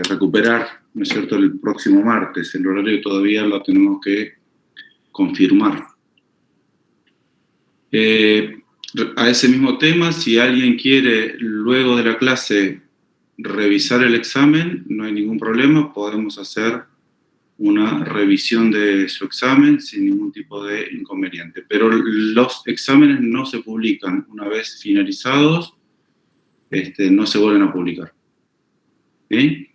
recuperar, ¿no es cierto?, el próximo martes. El horario todavía lo tenemos que confirmar. A ese mismo tema, si alguien quiere luego de la clase revisar el examen, no hay ningún problema, podemos hacer una revisión de su examen sin ningún tipo de inconveniente. Pero los exámenes no se publican. Una vez finalizados, no se vuelven a publicar. ¿Sí?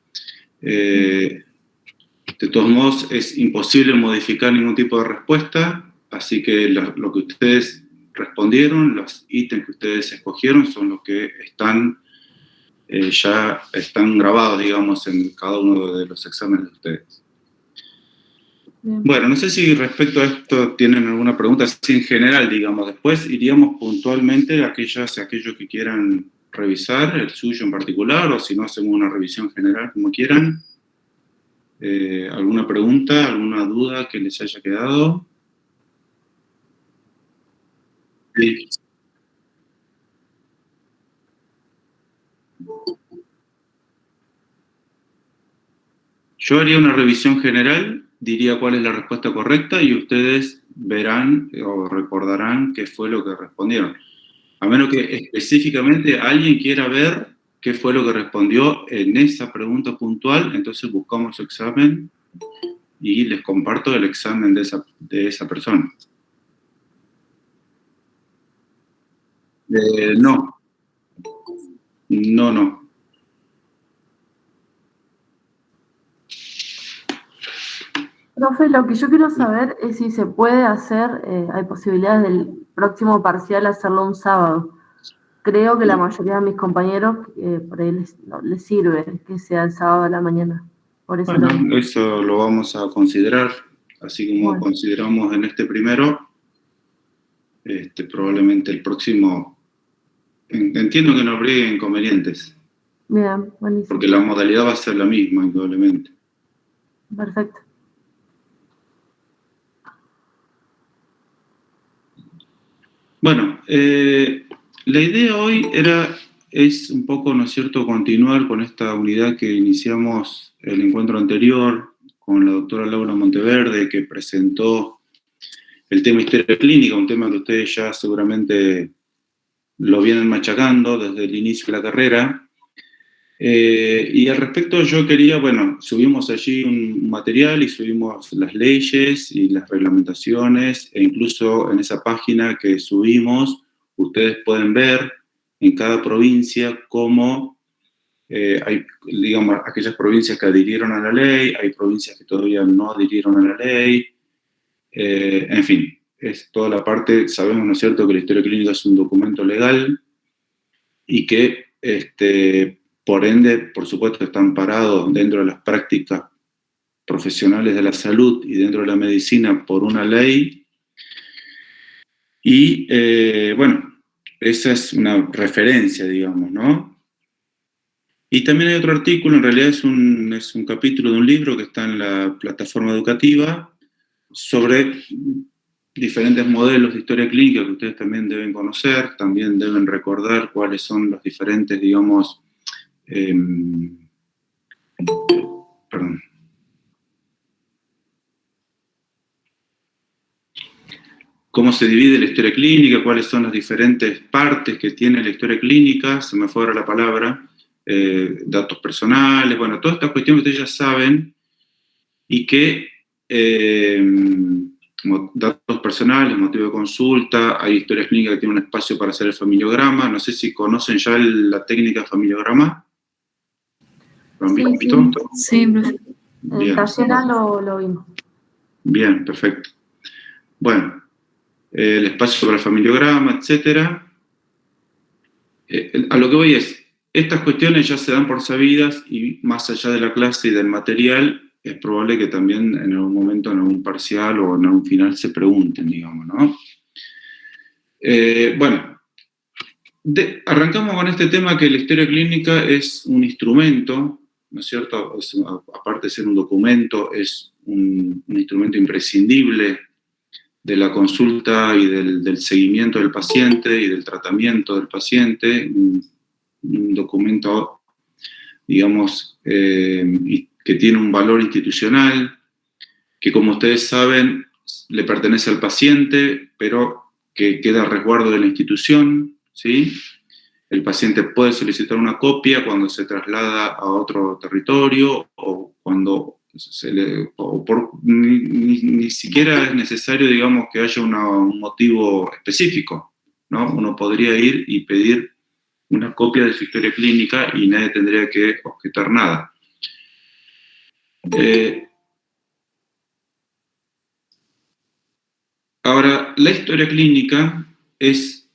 De todos modos, es imposible modificar ningún tipo de respuesta, así que lo que ustedes respondieron, los ítems que ustedes escogieron, son los que ya están grabados, digamos, en cada uno de los exámenes de ustedes. Bien. Bueno, no sé si respecto a esto tienen alguna pregunta, así en general, digamos. Después iríamos puntualmente a aquellos que quieran revisar, el suyo en particular, o si no, hacemos una revisión general, como quieran. ¿Alguna pregunta, alguna duda que les haya quedado? Sí. Yo haría una revisión general, diría cuál es la respuesta correcta y ustedes verán o recordarán qué fue lo que respondieron. A menos que específicamente alguien quiera ver qué fue lo que respondió en esa pregunta puntual, entonces buscamos su examen y les comparto el examen de esa persona. No. No. Profe, lo que yo quiero saber es si se puede hacer, hay posibilidades del próximo parcial hacerlo un sábado. Creo que la mayoría de mis compañeros por ahí les sirve que sea el sábado a la mañana. Por eso eso lo vamos a considerar, así como consideramos en este primero, probablemente el próximo, entiendo que no habría inconvenientes. Bien, buenísimo. Porque la modalidad va a ser la misma, indudablemente. Perfecto. Bueno, la idea hoy es un poco, ¿no es cierto?, continuar con esta unidad que iniciamos el encuentro anterior con la doctora Laura Monteverde, que presentó el tema historia clínica, un tema que ustedes ya seguramente lo vienen machacando desde el inicio de la carrera. Y al respecto yo quería, subimos allí un material y subimos las leyes y las reglamentaciones, e incluso en esa página que subimos, ustedes pueden ver en cada provincia cómo hay, digamos, aquellas provincias que adhirieron a la ley, hay provincias que todavía no adhirieron a la ley, en fin, es toda la parte. Sabemos, ¿no es cierto?, que la historia clínica es un documento legal y que por ende, por supuesto, está amparado dentro de las prácticas profesionales de la salud y dentro de la medicina por una ley. Y, esa es una referencia, digamos, ¿no? Y también hay otro artículo, en realidad es un capítulo de un libro que está en la plataforma educativa sobre diferentes modelos de historia clínica que ustedes también deben conocer, también deben recordar cuáles son los diferentes, digamos, cómo se divide la historia clínica, cuáles son las diferentes partes que tiene la historia clínica, se me fue ahora la palabra, datos personales, todas estas cuestiones que ustedes ya saben, y que datos personales, motivo de consulta, hay historias clínicas que tienen un espacio para hacer el familiograma. No sé si conocen ya la técnica familiograma. Sí, en Tallera lo vimos. Bien, perfecto. Bueno, el espacio para el familiograma, etc. A lo que voy es, estas cuestiones ya se dan por sabidas y más allá de la clase y del material, es probable que también en algún momento, en algún parcial o en algún final se pregunten, digamos, ¿no? Arrancamos con este tema que la historia clínica es un instrumento, ¿no es cierto? Aparte de ser un documento, es un instrumento imprescindible de la consulta y del seguimiento del paciente y del tratamiento del paciente, un documento digamos, que tiene un valor institucional, que como ustedes saben, le pertenece al paciente, pero que queda a resguardo de la institución, ¿sí? El paciente puede solicitar una copia cuando se traslada a otro territorio o cuando ni siquiera es necesario, digamos, que haya un motivo específico, ¿no? Uno podría ir y pedir una copia de su historia clínica y nadie tendría que objetar nada. Ahora, la historia clínica es,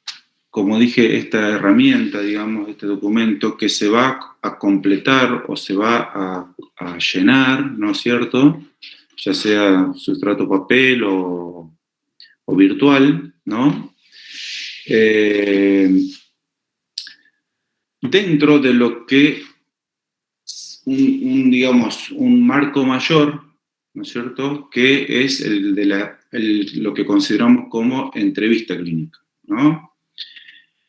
como dije, esta herramienta, digamos, este documento que se va a completar o se va a llenar, ¿no es cierto? Ya sea sustrato papel o virtual, ¿no? Dentro de lo que digamos, un marco mayor, ¿no es cierto?, que es el de lo que consideramos como entrevista clínica, ¿no?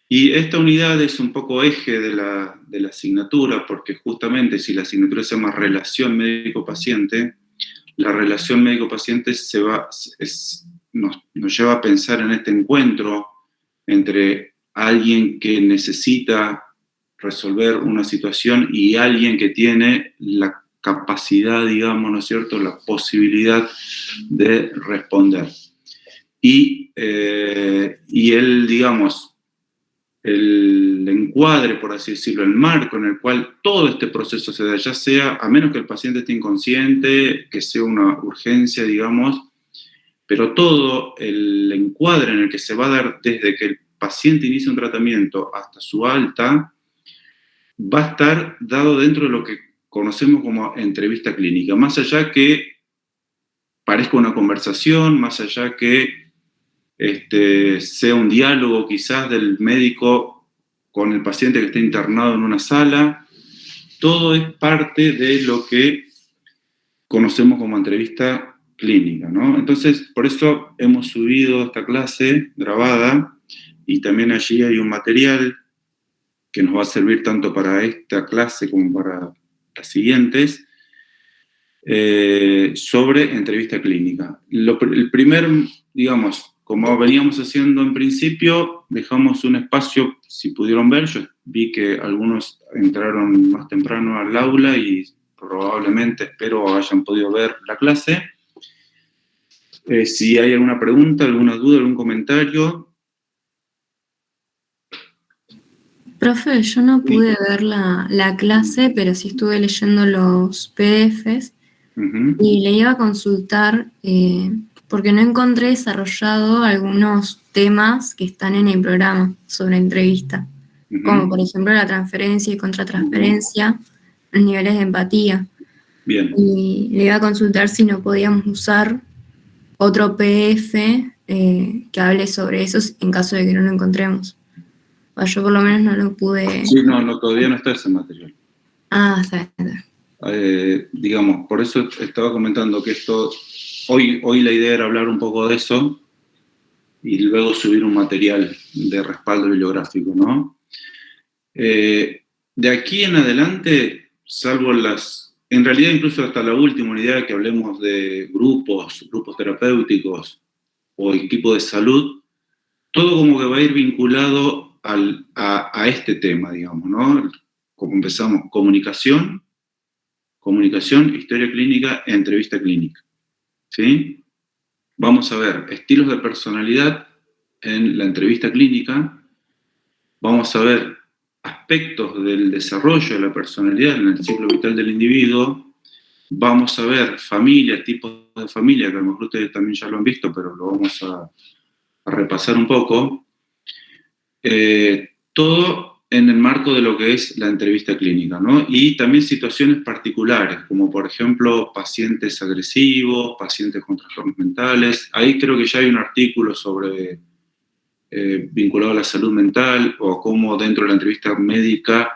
Y esta unidad es un poco eje de la asignatura, porque justamente si la asignatura se llama relación médico-paciente, la relación médico-paciente nos lleva a pensar en este encuentro entre alguien que necesita resolver una situación y alguien que tiene la capacidad, digamos, ¿no es cierto?, la posibilidad de responder. Y él, digamos, el encuadre, por así decirlo, el marco en el cual todo este proceso se da, ya sea, a menos que el paciente esté inconsciente, que sea una urgencia, digamos, pero todo el encuadre en el que se va a dar desde que el paciente inicia un tratamiento hasta su alta, va a estar dado dentro de lo que conocemos como entrevista clínica, más allá que parezca una conversación, más allá que sea un diálogo quizás del médico con el paciente que está internado en una sala, todo es parte de lo que conocemos como entrevista clínica, ¿no? Entonces, por eso hemos subido esta clase grabada y también allí hay un material que nos va a servir tanto para esta clase como para las siguientes, sobre entrevista clínica. El primer, digamos, como veníamos haciendo en principio, dejamos un espacio, si pudieron ver, yo vi que algunos entraron más temprano al aula y probablemente, espero, hayan podido ver la clase. Si hay alguna pregunta, alguna duda, algún comentario. Profe, yo no pude ver la clase, pero sí estuve leyendo los PDFs y le iba a consultar porque no encontré desarrollado algunos temas que están en el programa sobre entrevista, como por ejemplo la transferencia y contratransferencia, los niveles de empatía. Bien. Y le iba a consultar si no podíamos usar otro PDF que hable sobre eso en caso de que no lo encontremos. Yo por lo menos no lo pude... Sí, no, todavía no está ese material. Ah, está bien. Digamos, por eso estaba comentando que esto, hoy la idea era hablar un poco de eso y luego subir un material de respaldo bibliográfico, ¿no? De aquí en adelante, salvo en realidad incluso hasta la última unidad que hablemos de grupos terapéuticos o equipo de salud, todo como que va a ir vinculado a este tema, digamos, ¿no? Como empezamos, comunicación, historia clínica, entrevista clínica, ¿sí? Vamos a ver estilos de personalidad en la entrevista clínica, vamos a ver aspectos del desarrollo de la personalidad en el ciclo vital del individuo, vamos a ver familia, tipos de familia, que a lo mejor ustedes también ya lo han visto, pero lo vamos a repasar un poco. Todo en el marco de lo que es la entrevista clínica, ¿no? Y también situaciones particulares, como por ejemplo pacientes agresivos, pacientes con trastornos mentales. Ahí creo que ya hay un artículo sobre vinculado a la salud mental o cómo dentro de la entrevista médica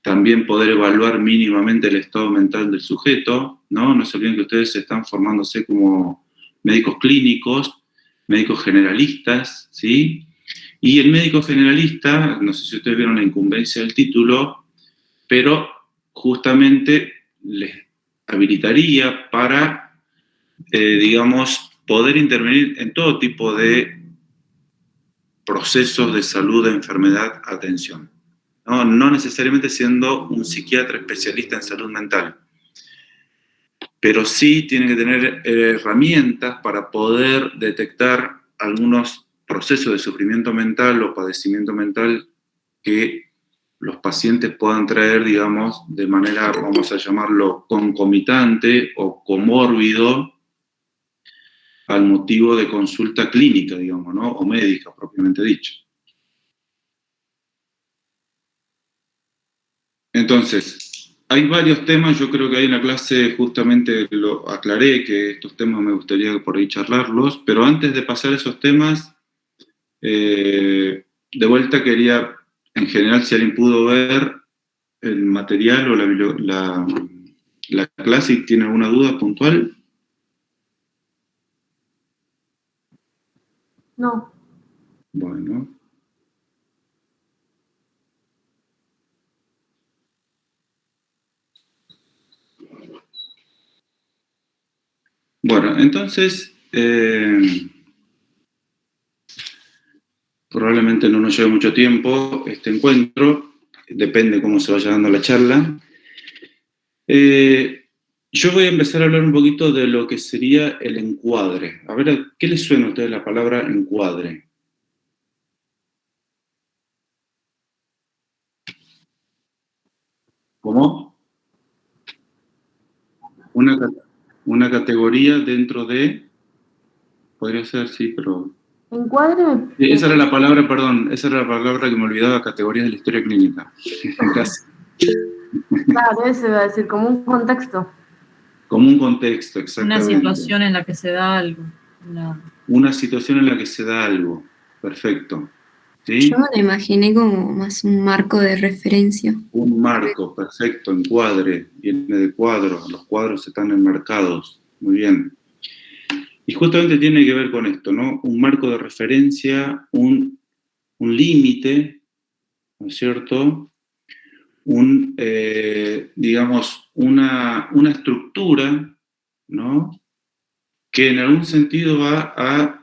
también poder evaluar mínimamente el estado mental del sujeto, ¿no? No se olviden que ustedes están formándose como médicos clínicos, médicos generalistas, ¿sí? Y el médico generalista, no sé si ustedes vieron la incumbencia del título, pero justamente les habilitaría para, digamos, poder intervenir en todo tipo de procesos de salud, de enfermedad, atención. No necesariamente siendo un psiquiatra especialista en salud mental, pero sí tienen que tener herramientas para poder detectar algunos procesos de sufrimiento mental o padecimiento mental que los pacientes puedan traer, digamos, de manera, vamos a llamarlo, concomitante o comórbido al motivo de consulta clínica, digamos, ¿no? O médica, propiamente dicho. Entonces, hay varios temas, yo creo que ahí en la clase justamente lo aclaré, que estos temas me gustaría por ahí charlarlos, pero antes de pasar a esos temas, de vuelta quería, en general, si alguien pudo ver el material o la clase y tiene alguna duda puntual. No. Bueno. Bueno, entonces, probablemente no nos lleve mucho tiempo este encuentro, depende cómo se vaya dando la charla. Yo voy a empezar a hablar un poquito de lo que sería el encuadre. A ver, ¿qué les suena a ustedes la palabra encuadre? ¿Cómo? Una categoría dentro de... Podría ser, sí, pero... Encuadre. Esa era la palabra, perdón, esa era la palabra que me olvidaba, categorías de la historia clínica. Casi. Claro, eso iba a decir, como un contexto. Como un contexto, exactamente. Una situación en la que se da algo. Una situación en la que se da algo. Perfecto. ¿Sí? Yo me lo imaginé como más un marco de referencia. Un marco, perfecto, encuadre, viene de cuadro, los cuadros están enmarcados. Muy bien. Y justamente tiene que ver con esto, ¿no? Un marco de referencia, un límite, ¿no es cierto? Digamos, una estructura, ¿no? Que en algún sentido va a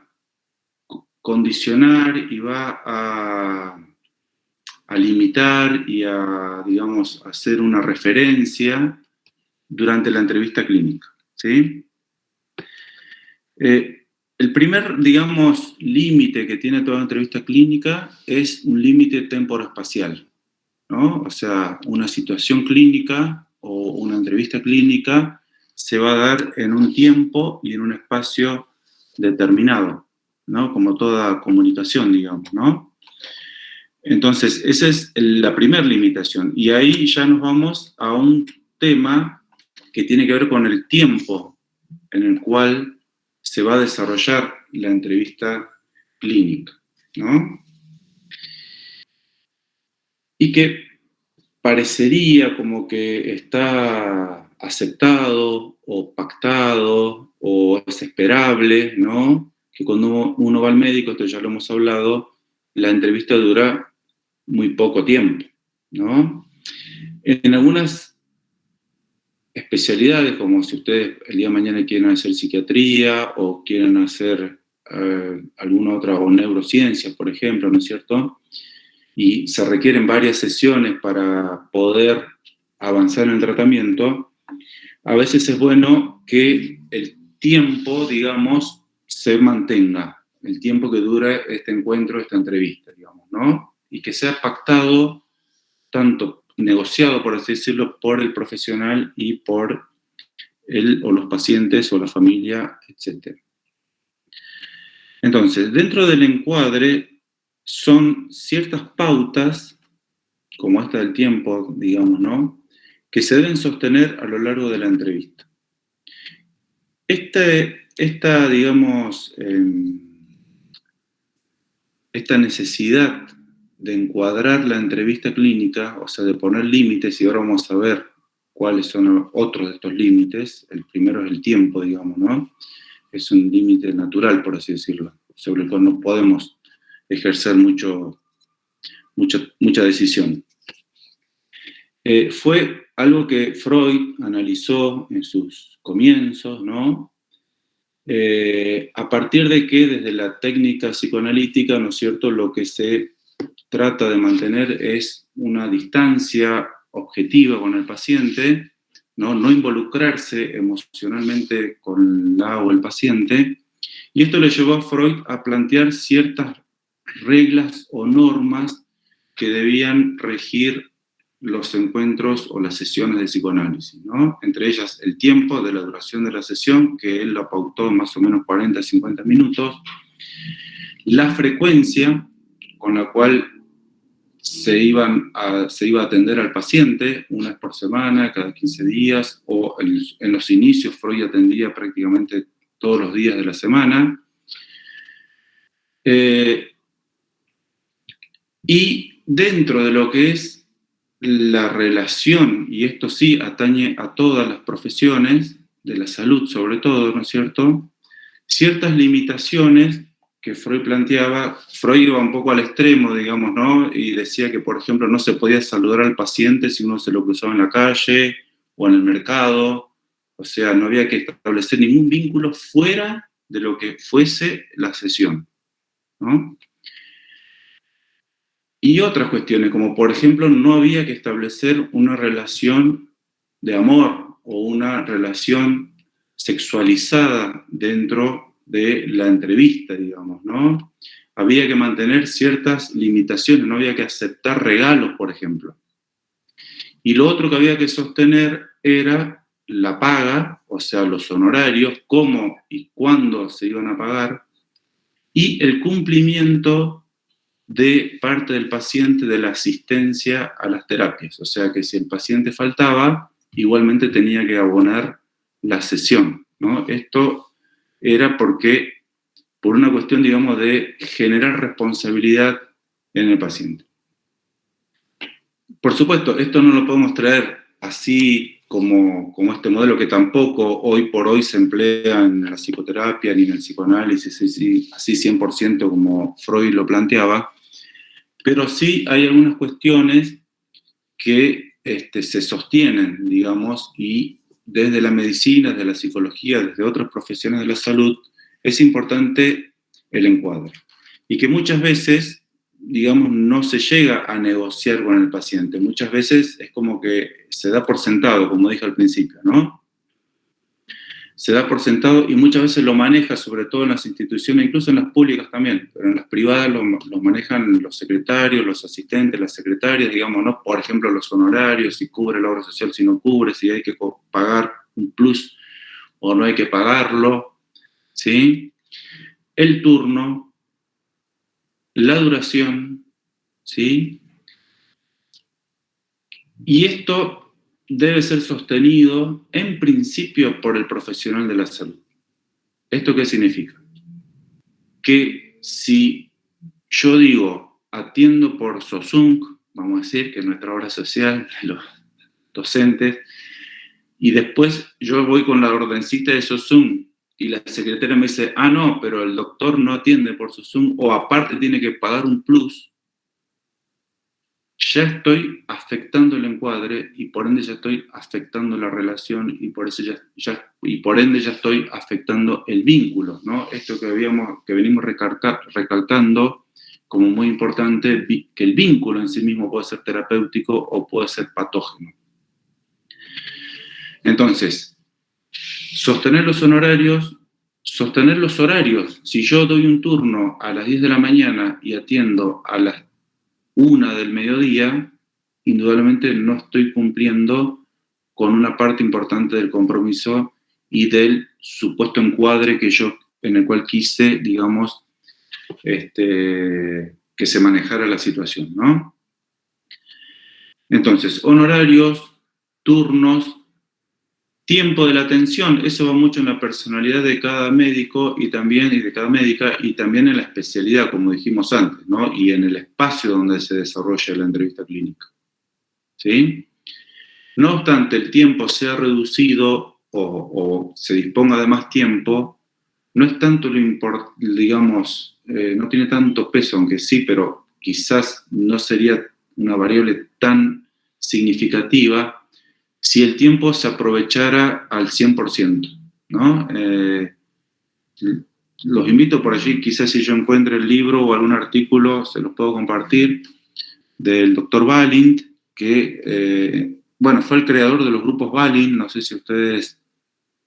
condicionar y va a limitar y a, digamos, hacer una referencia durante la entrevista clínica, ¿sí? El primer, digamos, límite que tiene toda entrevista clínica es un límite temporoespacial, ¿no? O sea, una situación clínica o una entrevista clínica se va a dar en un tiempo y en un espacio determinado, ¿no? Como toda comunicación, digamos, ¿no? Entonces, esa es la primera limitación. Y ahí ya nos vamos a un tema que tiene que ver con el tiempo en el cual se va a desarrollar la entrevista clínica, ¿no? Y que parecería como que está aceptado o pactado o es esperable, ¿no? Que cuando uno va al médico, esto ya lo hemos hablado, la entrevista dura muy poco tiempo, ¿no? En algunas especialidades, como si ustedes el día de mañana quieren hacer psiquiatría o quieren hacer alguna otra, o neurociencias, por ejemplo, ¿no es cierto? Y se requieren varias sesiones para poder avanzar en el tratamiento, a veces es bueno que el tiempo, digamos, se mantenga, el tiempo que dura este encuentro, esta entrevista, digamos, ¿no? Y que sea pactado, tanto negociado, por así decirlo, por el profesional y por él o los pacientes o la familia, etc. Entonces, dentro del encuadre son ciertas pautas, como esta del tiempo, digamos, ¿no?, que se deben sostener a lo largo de la entrevista. Digamos, esta necesidad de encuadrar la entrevista clínica, o sea, de poner límites, y ahora vamos a ver cuáles son otros de estos límites. El primero es el tiempo, digamos, ¿no? Es un límite natural, por así decirlo, sobre el cual no podemos ejercer mucha decisión. Fue algo que Freud analizó en sus comienzos, ¿no? A partir de que desde la técnica psicoanalítica, ¿no es cierto?, lo que se trata de mantener es una distancia objetiva con el paciente, no involucrarse emocionalmente con la o el paciente, y esto le llevó a Freud a plantear ciertas reglas o normas que debían regir los encuentros o las sesiones de psicoanálisis, ¿no? Entre ellas el tiempo de la duración de la sesión, que él lo pautó en más o menos 40 a 50 minutos, la frecuencia con la cual se iba a atender al paciente, una vez por semana, cada 15 días, o en los inicios Freud atendía prácticamente todos los días de la semana. Y dentro de lo que es la relación, y esto sí atañe a todas las profesiones, de la salud sobre todo, ¿no es cierto?, ciertas limitaciones que Freud planteaba. Freud iba un poco al extremo, digamos, ¿no? Y decía que, por ejemplo, no se podía saludar al paciente si uno se lo cruzaba en la calle o en el mercado. O sea, no había que establecer ningún vínculo fuera de lo que fuese la sesión, ¿no? Y otras cuestiones, como por ejemplo, no había que establecer una relación de amor o una relación sexualizada dentro de la entrevista, digamos, ¿no? Había que mantener ciertas limitaciones, no había que aceptar regalos, por ejemplo. Y lo otro que había que sostener era la paga, o sea, los honorarios, cómo y cuándo se iban a pagar, y el cumplimiento de parte del paciente de la asistencia a las terapias. O sea, que si el paciente faltaba, igualmente tenía que abonar la sesión, ¿no? Esto era por una cuestión, digamos, de generar responsabilidad en el paciente. Por supuesto, esto no lo podemos traer así como este modelo, que tampoco hoy por hoy se emplea en la psicoterapia ni en el psicoanálisis, así 100% como Freud lo planteaba, pero sí hay algunas cuestiones que se sostienen, digamos, y desde la medicina, desde la psicología, desde otras profesiones de la salud, es importante el encuadre. Y que muchas veces, digamos, no se llega a negociar con el paciente. Muchas veces es como que se da por sentado, como dije al principio, ¿no? Se da por sentado y muchas veces lo maneja, sobre todo en las instituciones, incluso en las públicas también, pero en las privadas lo manejan los secretarios, los asistentes, las secretarias, digamos, ¿no? Por ejemplo, los honorarios, si cubre la obra social, si no cubre, si hay que pagar un plus o no hay que pagarlo, ¿sí? El turno, la duración, ¿sí? Y esto debe ser sostenido en principio por el profesional de la salud. ¿Esto qué significa? Que si yo digo, atiendo por SOSUNC, vamos a decir que es nuestra obra social, los docentes, y después yo voy con la ordencita de SOSUNC y la secretaria me dice, no, pero el doctor no atiende por SOSUNC o aparte tiene que pagar un plus, ya estoy afectando el encuadre y por ende ya estoy afectando la relación y por eso por ende ya estoy afectando el vínculo, ¿no? Esto que venimos recalcando como muy importante, que el vínculo en sí mismo puede ser terapéutico o puede ser patógeno. Entonces, sostener los horarios. Si yo doy un turno a las 10 de la mañana y atiendo a las 1 del mediodía, indudablemente no estoy cumpliendo con una parte importante del compromiso y del supuesto encuadre en el cual quise, digamos, que se manejara la situación, ¿no? Entonces, honorarios, turnos, tiempo de la atención, eso va mucho en la personalidad de cada médico y de cada médica y también en la especialidad, como dijimos antes, ¿no? Y en el espacio donde se desarrolla la entrevista clínica, ¿sí? No obstante, el tiempo sea reducido o se disponga de más tiempo, no es tanto digamos, no tiene tanto peso, aunque sí, pero quizás no sería una variable tan significativa si el tiempo se aprovechara al 100%, ¿no? Los invito por allí, quizás si yo encuentre el libro o algún artículo, se los puedo compartir, del doctor Balint, que, fue el creador de los grupos Balint. No sé si ustedes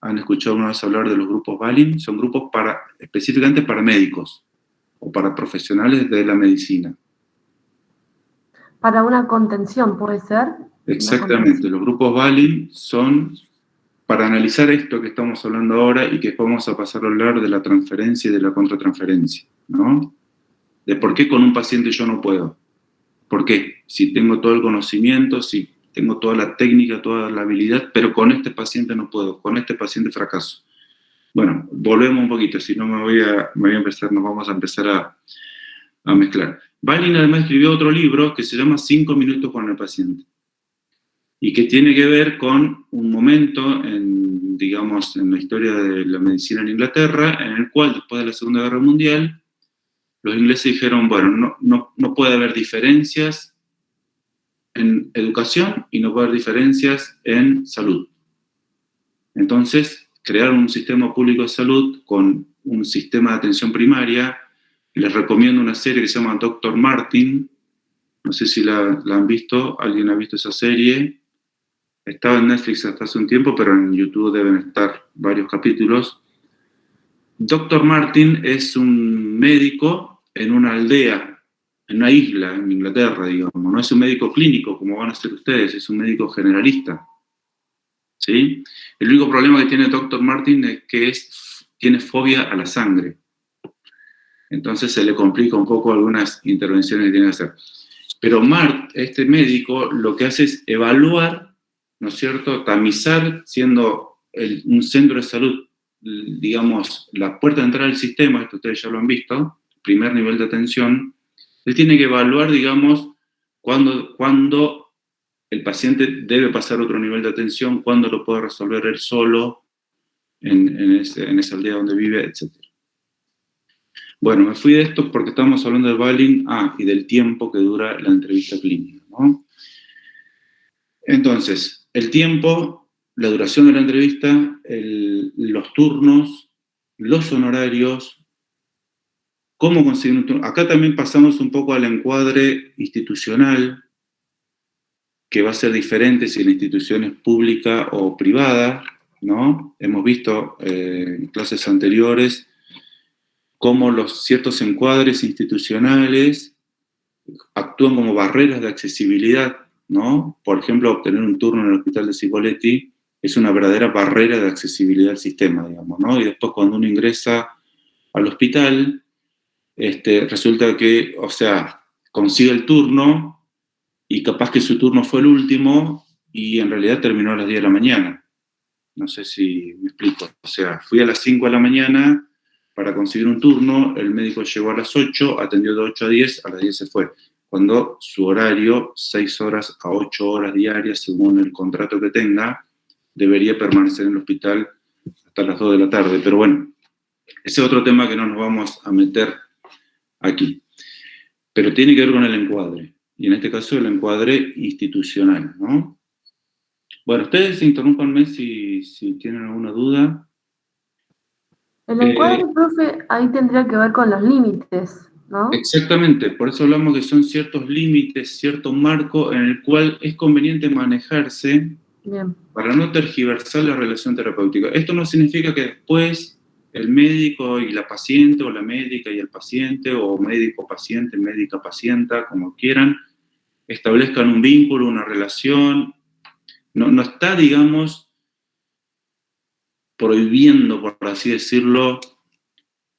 han escuchado una vez hablar de los grupos Balint. Son grupos específicamente para médicos o para profesionales de la medicina. Para una contención, ¿puede ser? Exactamente, los grupos Balint son para analizar esto que estamos hablando ahora y que después vamos a pasar a hablar de la transferencia y de la contratransferencia, ¿no? De por qué con un paciente yo no puedo. ¿Por qué? Si tengo todo el conocimiento, si tengo toda la técnica, toda la habilidad, pero con este paciente no puedo, con este paciente fracaso. Bueno, volvemos un poquito, si no nos vamos a empezar a mezclar. Balint además escribió otro libro que se llama 5 minutos con el paciente, y que tiene que ver con un momento en la historia de la medicina en Inglaterra, en el cual, después de la Segunda Guerra Mundial, los ingleses dijeron, bueno, no puede haber diferencias en educación y no puede haber diferencias en salud. Entonces, crearon un sistema público de salud con un sistema de atención primaria. Les recomiendo una serie que se llama Dr. Martin. No sé si la han visto. ¿Alguien ha visto esa serie? Estaba en Netflix hasta hace un tiempo, pero en YouTube deben estar varios capítulos. Dr. Martin es un médico en una aldea, en una isla, en Inglaterra, digamos. No es un médico clínico, como van a ser ustedes, es un médico generalista. ¿Sí? El único problema que tiene Dr. Martin es que tiene fobia a la sangre. Entonces se le complica un poco algunas intervenciones que tiene que hacer. Pero este médico, lo que hace es evaluar, ¿no es cierto?, tamizar, siendo un centro de salud, digamos, la puerta de entrada al sistema, esto ustedes ya lo han visto, primer nivel de atención. Él tiene que evaluar, digamos, cuándo el paciente debe pasar a otro nivel de atención, cuándo lo puede resolver él solo en esa aldea donde vive, etc. Bueno, me fui de esto porque estamos hablando de Balint y del tiempo que dura la entrevista clínica, ¿no? Entonces, el tiempo, la duración de la entrevista, los turnos, los honorarios, cómo conseguir un turno. Acá también pasamos un poco al encuadre institucional, que va a ser diferente si la institución es pública o privada, ¿no? Hemos visto en clases anteriores cómo ciertos encuadres institucionales actúan como barreras de accesibilidad, ¿no? Por ejemplo, obtener un turno en el hospital de Cipolletti es una verdadera barrera de accesibilidad al sistema, digamos, ¿no? Y después cuando uno ingresa al hospital, resulta que, consigue el turno y capaz que su turno fue el último y en realidad terminó a las 10 de la mañana. No sé si me explico. Fui a las 5 de la mañana para conseguir un turno, el médico llegó a las 8, atendió de 8 a 10, a las 10 se fue. Cuando su horario, 6 horas a 8 horas diarias, según el contrato que tenga, debería permanecer en el hospital hasta las 2 de la tarde. Pero bueno, ese es otro tema que no nos vamos a meter aquí. Pero tiene que ver con el encuadre, y en este caso el encuadre institucional, ¿no? Bueno, ustedes interrúmpanme si tienen alguna duda. El encuadre, profe, ahí tendría que ver con los límites, ¿no? Exactamente, por eso hablamos que son ciertos límites, cierto marco en el cual es conveniente manejarse. Bien. Para no tergiversar la relación terapéutica. Esto no significa que después el médico y la paciente, o la médica y el paciente, o médico-paciente, médica-pacienta, como quieran, establezcan un vínculo, una relación. No está, digamos, prohibiendo, por así decirlo,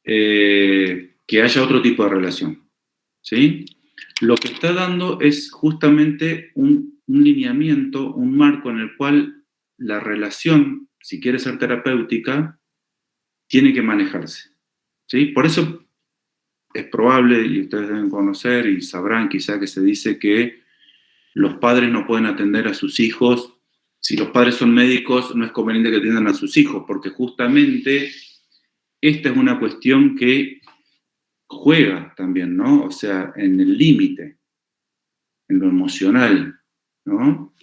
que haya otro tipo de relación, ¿sí? Lo que está dando es justamente un lineamiento, un marco en el cual la relación, si quiere ser terapéutica, tiene que manejarse, ¿sí? Por eso es probable, y ustedes deben conocer y sabrán quizá, que se dice que los padres no pueden atender a sus hijos. Si los padres son médicos, no es conveniente que atiendan a sus hijos, porque justamente esta es una cuestión que juega también, ¿no? En el límite, en lo emocional, ¿no?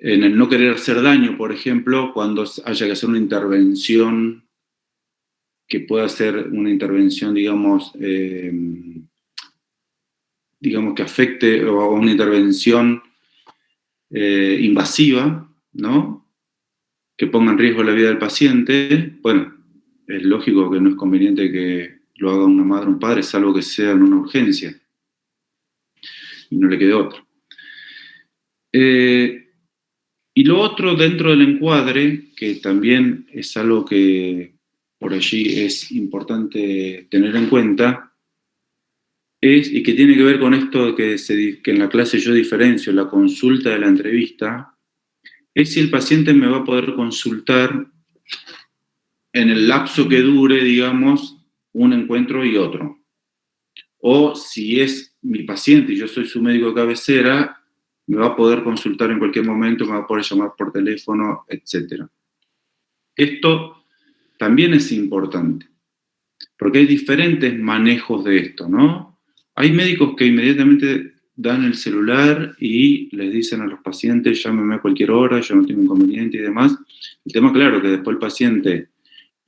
en el no querer hacer daño, por ejemplo, cuando haya que hacer una intervención que pueda ser una intervención, digamos que afecte, o una intervención invasiva, ¿no? Que ponga en riesgo la vida del paciente. Bueno, es lógico que no es conveniente que lo haga una madre o un padre, salvo que sea en una urgencia y no le quede otra. Y lo otro dentro del encuadre, que también es algo que por allí es importante tener en cuenta, y que tiene que ver con esto que en la clase yo diferencio, la consulta de la entrevista, es si el paciente me va a poder consultar en el lapso que dure, digamos, un encuentro y otro. O si es mi paciente y yo soy su médico de cabecera, me va a poder consultar en cualquier momento, me va a poder llamar por teléfono, etc. Esto también es importante, porque hay diferentes manejos de esto, ¿no? Hay médicos que inmediatamente dan el celular y les dicen a los pacientes, llámeme a cualquier hora, yo no tengo inconveniente y demás. El tema, claro, que después el paciente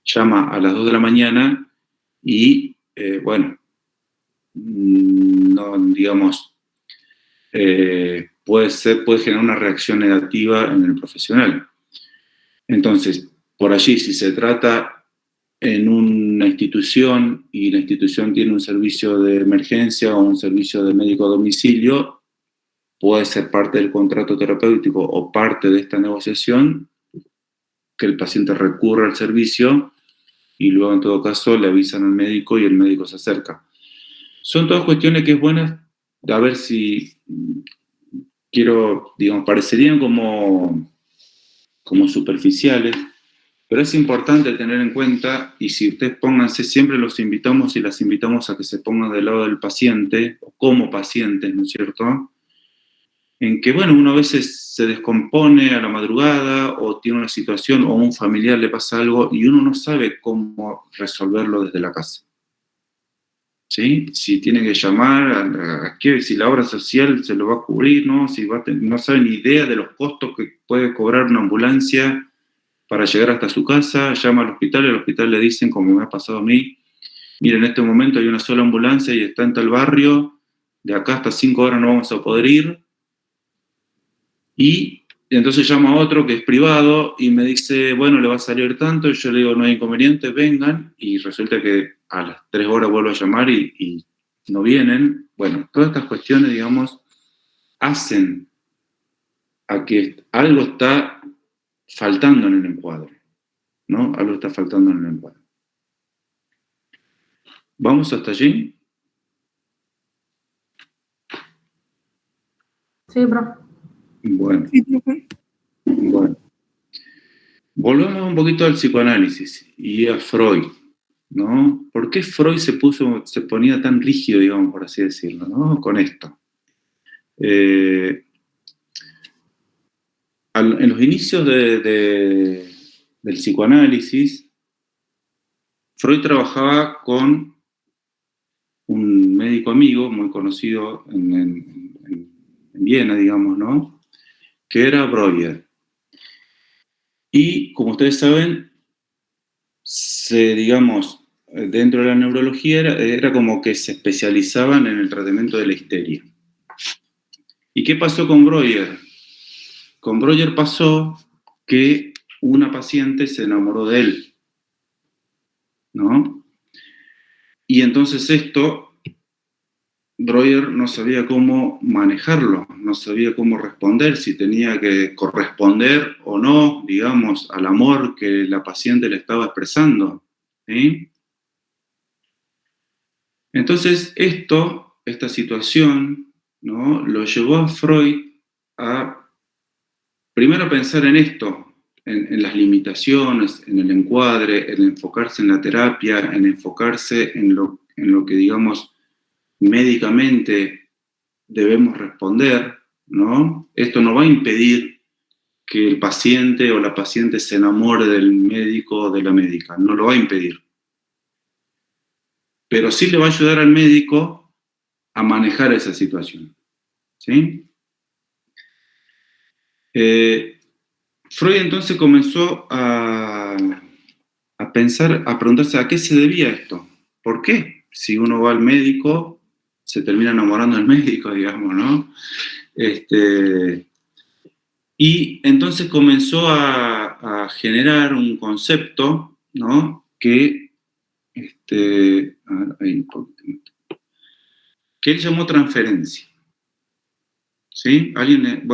llama a las 2 de la mañana y, no, digamos, puede generar una reacción negativa en el profesional. Entonces, por allí, si se trata en una institución y la institución tiene un servicio de emergencia o un servicio de médico a domicilio, puede ser parte del contrato terapéutico o parte de esta negociación que el paciente recurra al servicio y luego, en todo caso, le avisan al médico y el médico se acerca. Son todas cuestiones que es buenas, a ver si parecerían como superficiales, pero es importante tener en cuenta, y si ustedes pónganse, siempre los invitamos y las invitamos a que se pongan del lado del paciente, o como pacientes, ¿no es cierto? En que, uno a veces se descompone a la madrugada, o tiene una situación, o a un familiar le pasa algo, y uno no sabe cómo resolverlo desde la casa. ¿Sí? Si tiene que llamar, si la obra social se lo va a cubrir, ¿no? Si no sabe ni idea de los costos que puede cobrar una ambulancia para llegar hasta su casa, llama al hospital y al hospital le dicen, como me ha pasado a mí, mire, en este momento hay una sola ambulancia y está en tal barrio, de acá hasta 5 horas no vamos a poder ir, y entonces llama a otro que es privado y me dice, le va a salir tanto, y yo le digo, no hay inconveniente, vengan, y resulta que a las 3 horas vuelvo a llamar y no vienen. Todas estas cuestiones, digamos, hacen a que algo está faltando en el encuadre, ¿no? Algo está faltando en el encuadre. ¿Vamos hasta allí? Sí, profe. Bueno. Sí, profe. Bueno. Volvemos un poquito al psicoanálisis y a Freud, ¿no? ¿Por qué Freud se ponía tan rígido, digamos, por así decirlo, ¿no? Con esto. En los inicios del psicoanálisis, Freud trabajaba con un médico amigo muy conocido en Viena, digamos, ¿no? Que era Breuer. Y, como ustedes saben, dentro de la neurología era como que se especializaban en el tratamiento de la histeria. ¿Y qué pasó con Breuer? Con Breuer pasó que una paciente se enamoró de él, ¿no? Y entonces Breuer no sabía cómo manejarlo, no sabía cómo responder, si tenía que corresponder o no, digamos, al amor que la paciente le estaba expresando, ¿sí? Entonces esta situación, ¿no?, lo llevó a Freud a primero pensar en esto, en las limitaciones, en el encuadre, en enfocarse en la terapia, en enfocarse en lo que, digamos, médicamente debemos responder, ¿no? Esto no va a impedir que el paciente o la paciente se enamore del médico o de la médica, no lo va a impedir. Pero sí le va a ayudar al médico a manejar esa situación, ¿sí? Freud entonces comenzó a pensar, a preguntarse a qué se debía esto. ¿Por qué? Si uno va al médico, se termina enamorando del médico, digamos, ¿no? Y entonces comenzó a generar un concepto, ¿no? Que él llamó transferencia. ¿Sí? Alguien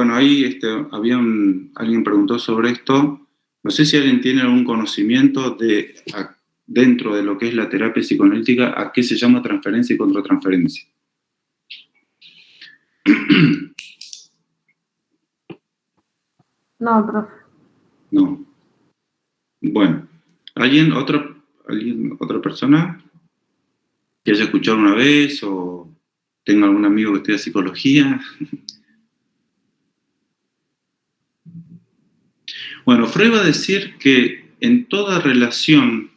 preguntó sobre esto. No sé si alguien tiene algún conocimiento dentro de lo que es la terapia psicoanalítica, a qué se llama transferencia y contratransferencia. No, profe. No. Bueno, otra persona que haya escuchado una vez o tenga algún amigo que estudie psicología? Bueno, Freud va a decir que en toda relación,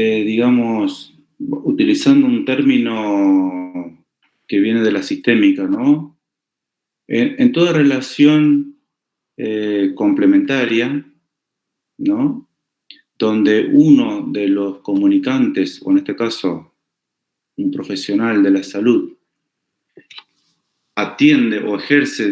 digamos, utilizando un término que viene de la sistémica, ¿no? En toda relación complementaria, ¿no? Donde uno de los comunicantes, o en este caso un profesional de la salud, atiende o ejerce,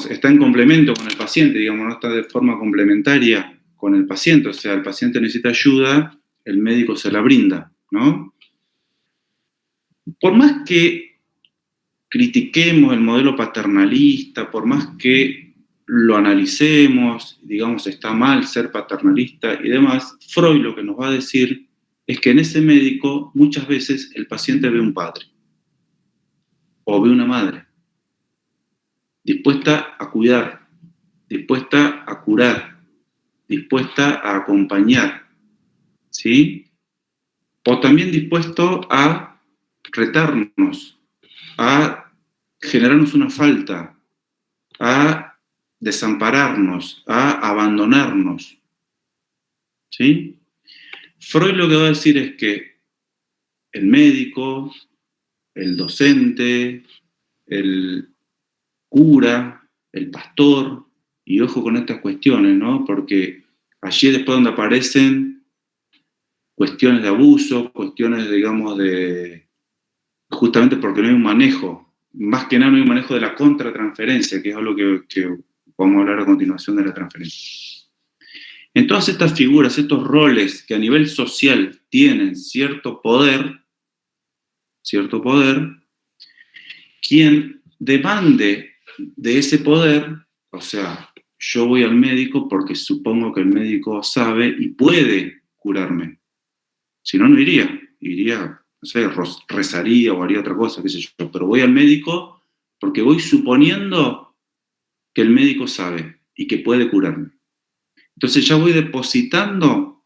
está en complemento con el paciente, digamos, no está de forma complementaria con el paciente, o sea, el paciente necesita ayuda, el médico se la brinda, ¿no? Por más que critiquemos el modelo paternalista, por más que lo analicemos, digamos, está mal ser paternalista y demás, Freud lo que nos va a decir es que en ese médico muchas veces el paciente ve un padre o ve una madre dispuesta a cuidar, dispuesta a curar, dispuesta a acompañar, ¿sí? O también dispuesto a retarnos, a generarnos una falta, a desampararnos, a abandonarnos, ¿sí? Freud lo que va a decir es que el médico, el docente, el cura, el pastor, y ojo con estas cuestiones, ¿no? Porque allí es después donde aparecen cuestiones de abuso, cuestiones, digamos, justamente porque no hay un manejo, más que nada no hay un manejo de la contratransferencia, que es algo que vamos a hablar a continuación de la transferencia. En todas estas figuras, estos roles que a nivel social tienen cierto poder, quien demande de ese poder, o sea, yo voy al médico porque supongo que el médico sabe y puede curarme. Si no, no iría. Iría, no sé, rezaría o haría otra cosa, qué sé yo. Pero voy al médico porque voy suponiendo que el médico sabe y que puede curarme. Entonces ya voy depositando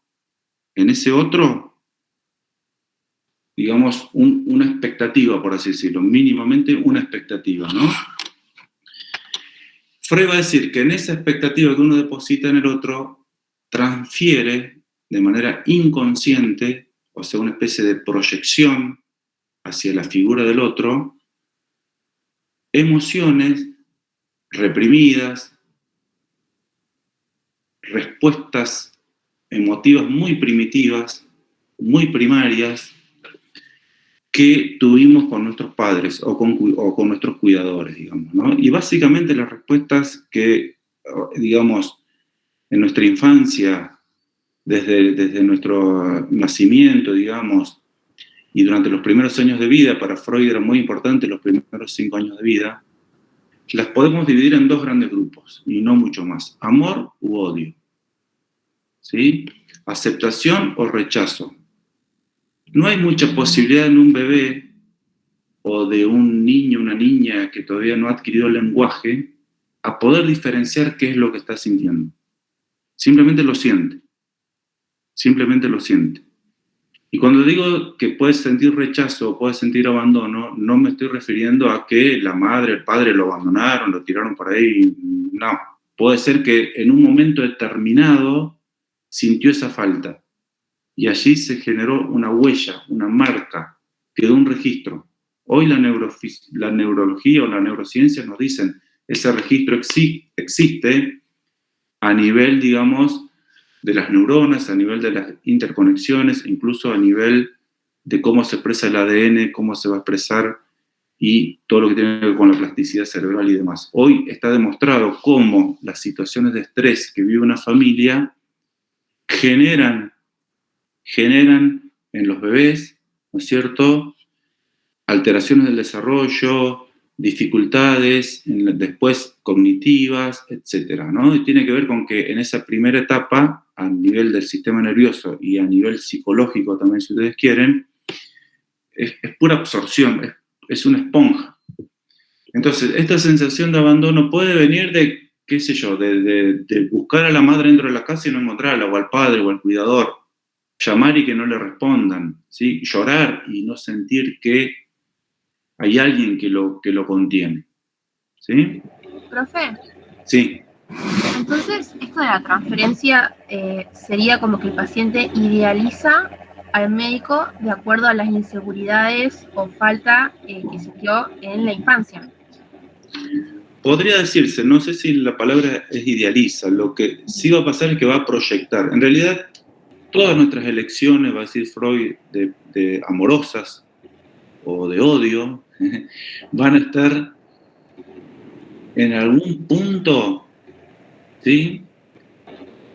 en ese otro, digamos, una expectativa, por así decirlo, mínimamente una expectativa, ¿no? Freud va a decir que en esa expectativa que uno deposita en el otro, transfiere de manera inconsciente, o sea, una especie de proyección hacia la figura del otro, emociones reprimidas, respuestas emotivas muy primitivas, muy primarias, que tuvimos con nuestros padres o con nuestros cuidadores, digamos, ¿no? Y básicamente las respuestas que, digamos, en nuestra infancia, desde nuestro nacimiento, digamos, y durante los primeros años de vida, para Freud era muy importante los primeros 5 años de vida, las podemos dividir en 2 grandes grupos, y no mucho más: amor u odio, ¿sí? Aceptación o rechazo. No hay mucha posibilidad en un bebé o de un niño, una niña que todavía no ha adquirido el lenguaje, a poder diferenciar qué es lo que está sintiendo. Simplemente lo siente. Simplemente lo siente. Y cuando digo que puedes sentir rechazo o puedes sentir abandono, no me estoy refiriendo a que la madre, el padre lo abandonaron, lo tiraron por ahí. No. Puede ser que en un momento determinado sintió esa falta. y allí se generó una huella, una marca, quedó un registro. Hoy la neurología o la neurociencia nos dicen, ese registro existe a nivel, digamos, de las neuronas, a nivel de las interconexiones, incluso a nivel de cómo se expresa el ADN, cómo se va a expresar y todo lo que tiene que ver con la plasticidad cerebral y demás. Hoy está demostrado cómo las situaciones de estrés que vive una familia generan en los bebés, ¿no es cierto?, alteraciones del desarrollo, dificultades después cognitivas, etcétera, ¿no? Y tiene que ver con que en esa primera etapa, a nivel del sistema nervioso y a nivel psicológico también, si ustedes quieren, es pura absorción, es una esponja. Entonces, esta sensación de abandono puede venir de, qué sé yo, de buscar a la madre dentro de la casa y no encontrarla, o al padre, o al cuidador, llamar y que no le respondan, ¿sí? Llorar y no sentir que hay alguien que lo contiene, ¿sí? Profe, Sí. entonces esto de la transferencia sería como que el paciente idealiza al médico de acuerdo a las inseguridades o falta que sintió en la infancia. Podría decirse, no sé si la palabra es idealiza, lo que sí va a pasar es que va a proyectar. En realidad, todas nuestras elecciones, va a decir Freud, de amorosas o de odio, van a estar en algún punto, ¿sí?,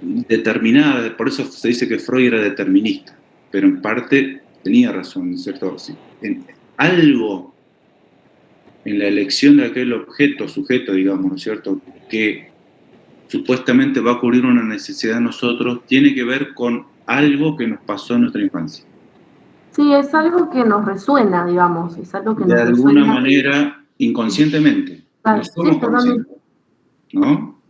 determinadas. Por eso se dice que Freud era determinista, pero en parte tenía razón, ¿cierto? Sí, en algo en la elección de aquel objeto, sujeto, digamos, ¿no es cierto?, que supuestamente va a cubrir una necesidad de nosotros, tiene que ver con algo que nos pasó en nuestra infancia. Sí, es algo que nos resuena, digamos, es algo que De nos alguna resuena. manera, inconscientemente. No somos conscientes, ¿no?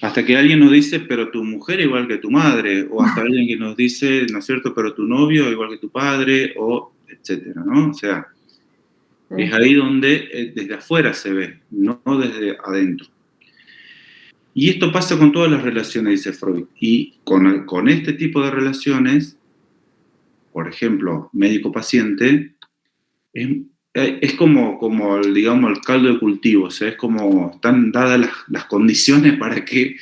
Hasta que alguien nos dice, pero tu mujer es igual que tu madre, o hasta alguien que nos dice, ¿no es cierto?, pero tu novio es igual que tu padre, o etcétera, ¿no? O sea, Sí. es ahí donde desde afuera se ve, no desde adentro. Y esto pasa con todas las relaciones, dice Freud. Y con este tipo de relaciones, por ejemplo, médico-paciente, es como digamos, el caldo de cultivo. O sea, es como están dadas las condiciones para que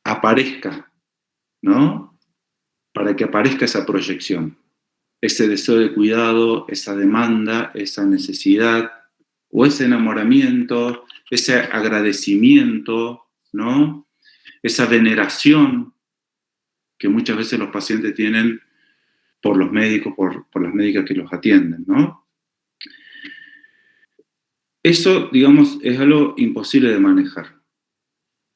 aparezca, ¿no? Para que aparezca esa proyección. Ese deseo de cuidado, esa demanda, esa necesidad, o ese enamoramiento, ese agradecimiento, ¿no? Esa veneración que muchas veces los pacientes tienen por los médicos, por las médicas que los atienden, ¿no? Eso, digamos, es algo imposible de manejar.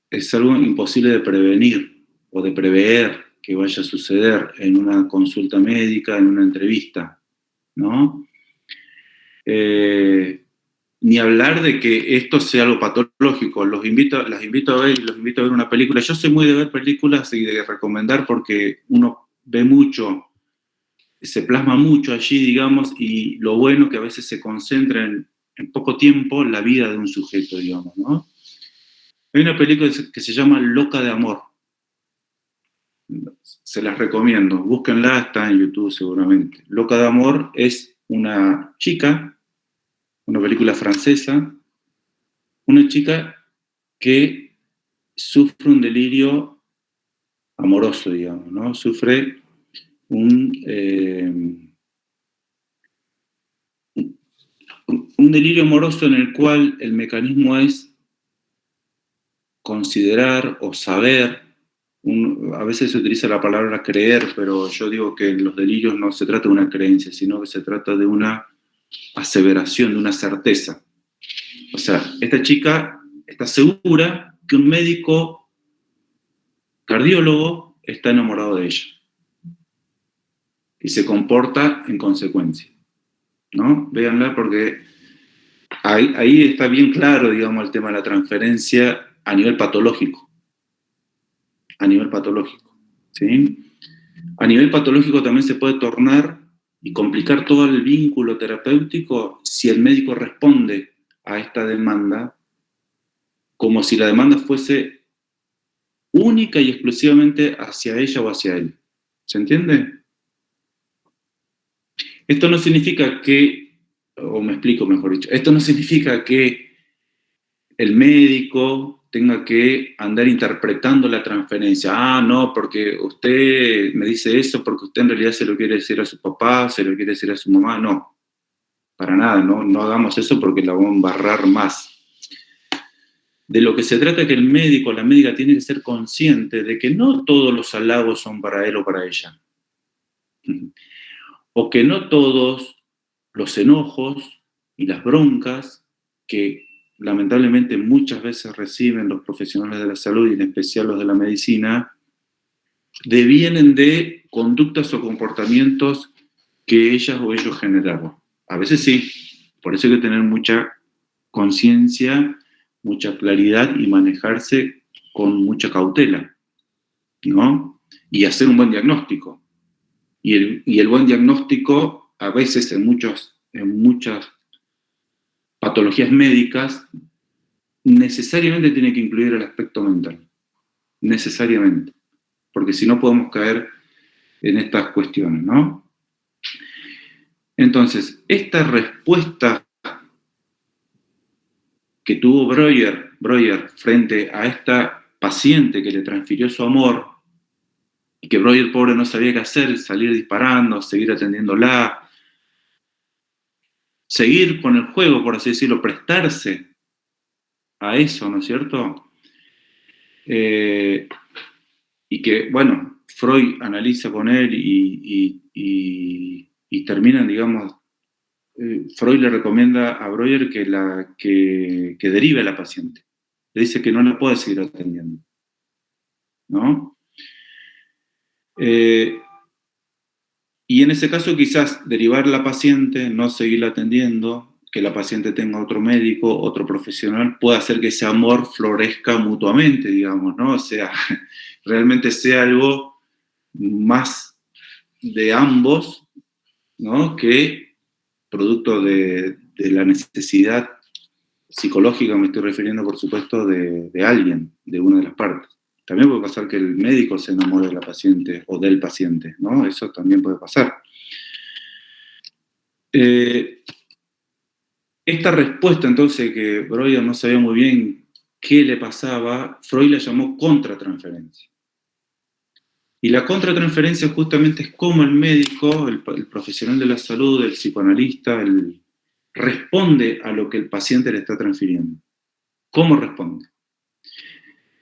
Es algo imposible de prevenir o de prever que vaya a suceder en una consulta médica, en una entrevista, ¿no? Ni hablar de que esto sea algo patológico. Las invito a ver una película. Yo soy muy de ver películas y de recomendar porque uno ve mucho, se plasma mucho allí, digamos, y lo bueno que a veces se concentra en poco tiempo la vida de un sujeto, digamos, ¿no? Hay una película que se llama Loca de Amor. Se las recomiendo. Búsquenla, está en YouTube seguramente. Loca de Amor es una chica, una película francesa, una chica que sufre un delirio amoroso, digamos, ¿no? Sufre un delirio amoroso en el cual el mecanismo es considerar o saber, a veces se utiliza la palabra creer, pero yo digo que en los delirios no se trata de una creencia, sino que se trata de una aseveración, de una certeza. O sea, esta chica está segura que un médico cardiólogo está enamorado de ella y se comporta en consecuencia, ¿no? Véanla porque ahí está bien claro, digamos, el tema de la transferencia a nivel patológico. A nivel patológico, ¿sí? A nivel patológico también se puede tornar y complicar todo el vínculo terapéutico si el médico responde a esta demanda como si la demanda fuese única y exclusivamente hacia ella o hacia él. ¿Se entiende? Esto no significa que, o me explico mejor dicho, esto no significa que el médico tenga que andar interpretando la transferencia. Ah, no, porque usted me dice eso porque usted en realidad se lo quiere decir a su papá, se lo quiere decir a su mamá. No, para nada, no hagamos eso porque la vamos a embarrar más. De lo que se trata es que el médico o la médica tiene que ser consciente de que no todos los halagos son para él o para ella. O que no todos los enojos y las broncas que lamentablemente muchas veces reciben los profesionales de la salud y en especial los de la medicina, devienen de conductas o comportamientos que ellas o ellos generaron. A veces sí, por eso hay que tener mucha conciencia, mucha claridad y manejarse con mucha cautela, ¿no? Y hacer un buen diagnóstico. Y el buen diagnóstico, a veces en muchas patologías médicas, necesariamente tiene que incluir el aspecto mental. Necesariamente. Porque si no podemos caer en estas cuestiones, ¿no? Entonces, esta respuesta que tuvo Breuer frente a esta paciente que le transfirió su amor, y que Breuer, pobre, no sabía qué hacer, salir disparando, seguir atendiéndola, seguir con el juego, por así decirlo, prestarse a eso, ¿no es cierto? Y que, bueno, Freud analiza con él y terminan, digamos, Freud le recomienda a Breuer que derive a la paciente. Le dice que no la puede seguir atendiendo, ¿no? Y en ese caso quizás derivar a la paciente, no seguirla atendiendo, que la paciente tenga otro médico, otro profesional, puede hacer que ese amor florezca mutuamente, digamos, ¿no? O sea, realmente sea algo más de ambos, ¿no? Que producto de la necesidad psicológica, me estoy refiriendo, por supuesto, de alguien, de una de las partes. También puede pasar que el médico se enamore de la paciente o del paciente, ¿no? Eso también puede pasar. Esta respuesta, entonces, que Breuer no sabía muy bien qué le pasaba, Freud la llamó contratransferencia. Y la contratransferencia justamente es cómo el médico, el profesional de la salud, el psicoanalista, responde a lo que el paciente le está transfiriendo. ¿Cómo responde?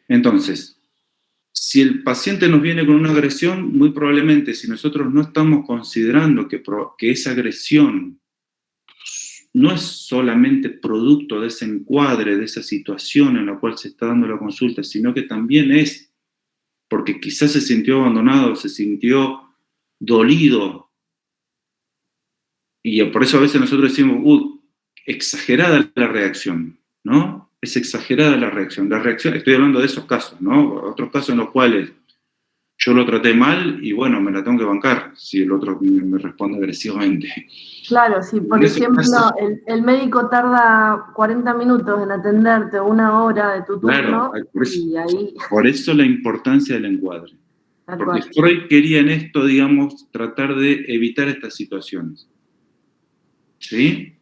Entonces, si el paciente nos viene con una agresión, muy probablemente, si nosotros no estamos considerando que esa agresión no es solamente producto de ese encuadre, de esa situación en la cual se está dando la consulta, sino que también es porque quizás se sintió abandonado, se sintió dolido. Y por eso a veces nosotros decimos, exagerada la reacción, ¿no? Es exagerada la reacción. La reacción, estoy hablando de esos casos, ¿no? Otros casos en los cuales yo lo traté mal y bueno, me la tengo que bancar si el otro me responde agresivamente. Claro, si por ejemplo el médico tarda 40 minutos en atenderte, 1 hora de tu turno, claro, y ahí... Por eso la importancia del encuadre. Porque Freud quería en esto, digamos, tratar de evitar estas situaciones. ¿Sí?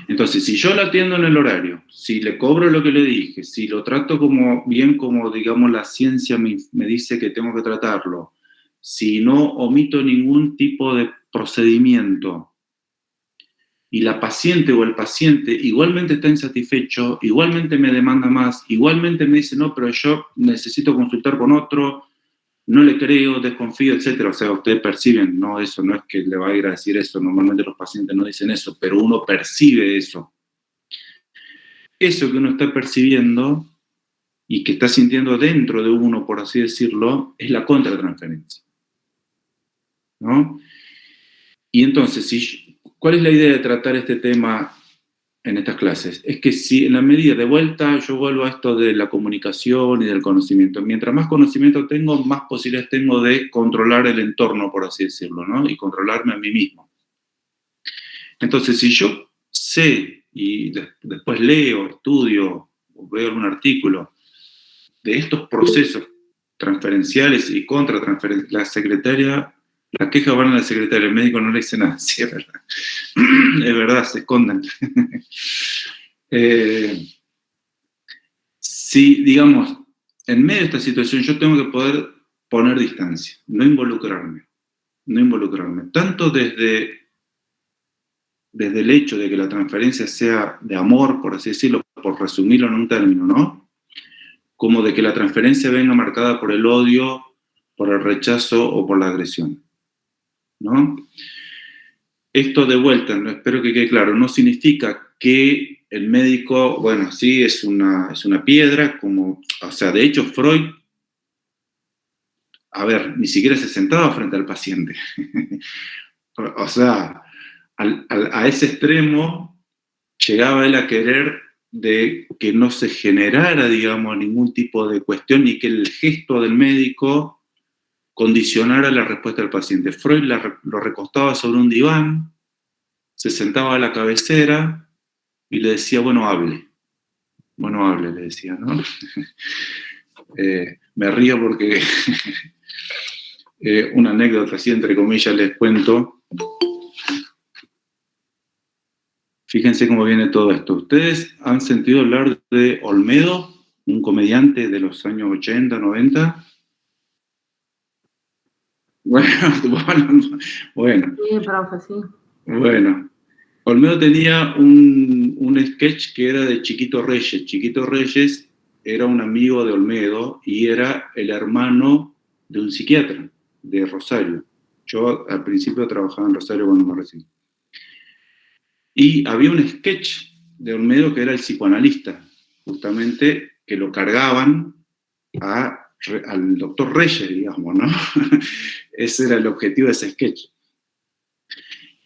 Entonces, si yo lo atiendo en el horario, si le cobro lo que le dije, si lo trato bien como, digamos, la ciencia me dice que tengo que tratarlo, si no omito ningún tipo de procedimiento y la paciente o el paciente igualmente está insatisfecho, igualmente me demanda más, igualmente me dice, no, pero yo necesito consultar con otro, no le creo, desconfío, etc. O sea, ustedes perciben, no, eso no es que le va a ir a decir eso, normalmente los pacientes no dicen eso, pero uno percibe eso. Eso que uno está percibiendo y que está sintiendo dentro de uno, por así decirlo, es la contratransferencia, ¿no? Y entonces, ¿cuál es la idea de tratar este tema en estas clases? Es que si en la medida de vuelta yo vuelvo a esto de la comunicación y del conocimiento, mientras más conocimiento tengo, más posibilidades tengo de controlar el entorno, por así decirlo, ¿no? Y controlarme a mí mismo. Entonces, si yo sé y después leo, estudio o veo algún artículo de estos procesos transferenciales y contratransferenciales. La secretaria, las quejas van a la secretaria, el médico no le dice nada. Sí, es verdad. Es verdad, se esconden. Si, digamos, en medio de esta situación yo tengo que poder poner distancia, no involucrarme, tanto desde el hecho de que la transferencia sea de amor, por así decirlo, por resumirlo en un término, ¿no? Como de que la transferencia venga marcada por el odio, por el rechazo o por la agresión, ¿no? Esto de vuelta, ¿no? Espero que quede claro, no significa que el médico, bueno, sí, es una piedra, como, o sea, de hecho Freud, a ver, ni siquiera se sentaba frente al paciente. O sea, a ese extremo llegaba él a querer de que no se generara, digamos, ningún tipo de cuestión y que el gesto del médico condicionara la respuesta del paciente. Freud lo recostaba sobre un diván, se sentaba a la cabecera y le decía, bueno, hable, le decía, ¿no? Me río porque una anécdota así, entre comillas, les cuento. Fíjense cómo viene todo esto. ¿Ustedes han sentido hablar de Olmedo, un comediante de los años 80, 90? Bueno. Sí, profe, sí. Bueno. Olmedo tenía un sketch que era de Chiquito Reyes. Chiquito Reyes era un amigo de Olmedo y era el hermano de un psiquiatra de Rosario. Yo al principio trabajaba en Rosario cuando me recibí. Y había un sketch de Olmedo que era el psicoanalista, justamente, que lo cargaban al doctor Reyes, digamos, ¿no? Ese era el objetivo de ese sketch.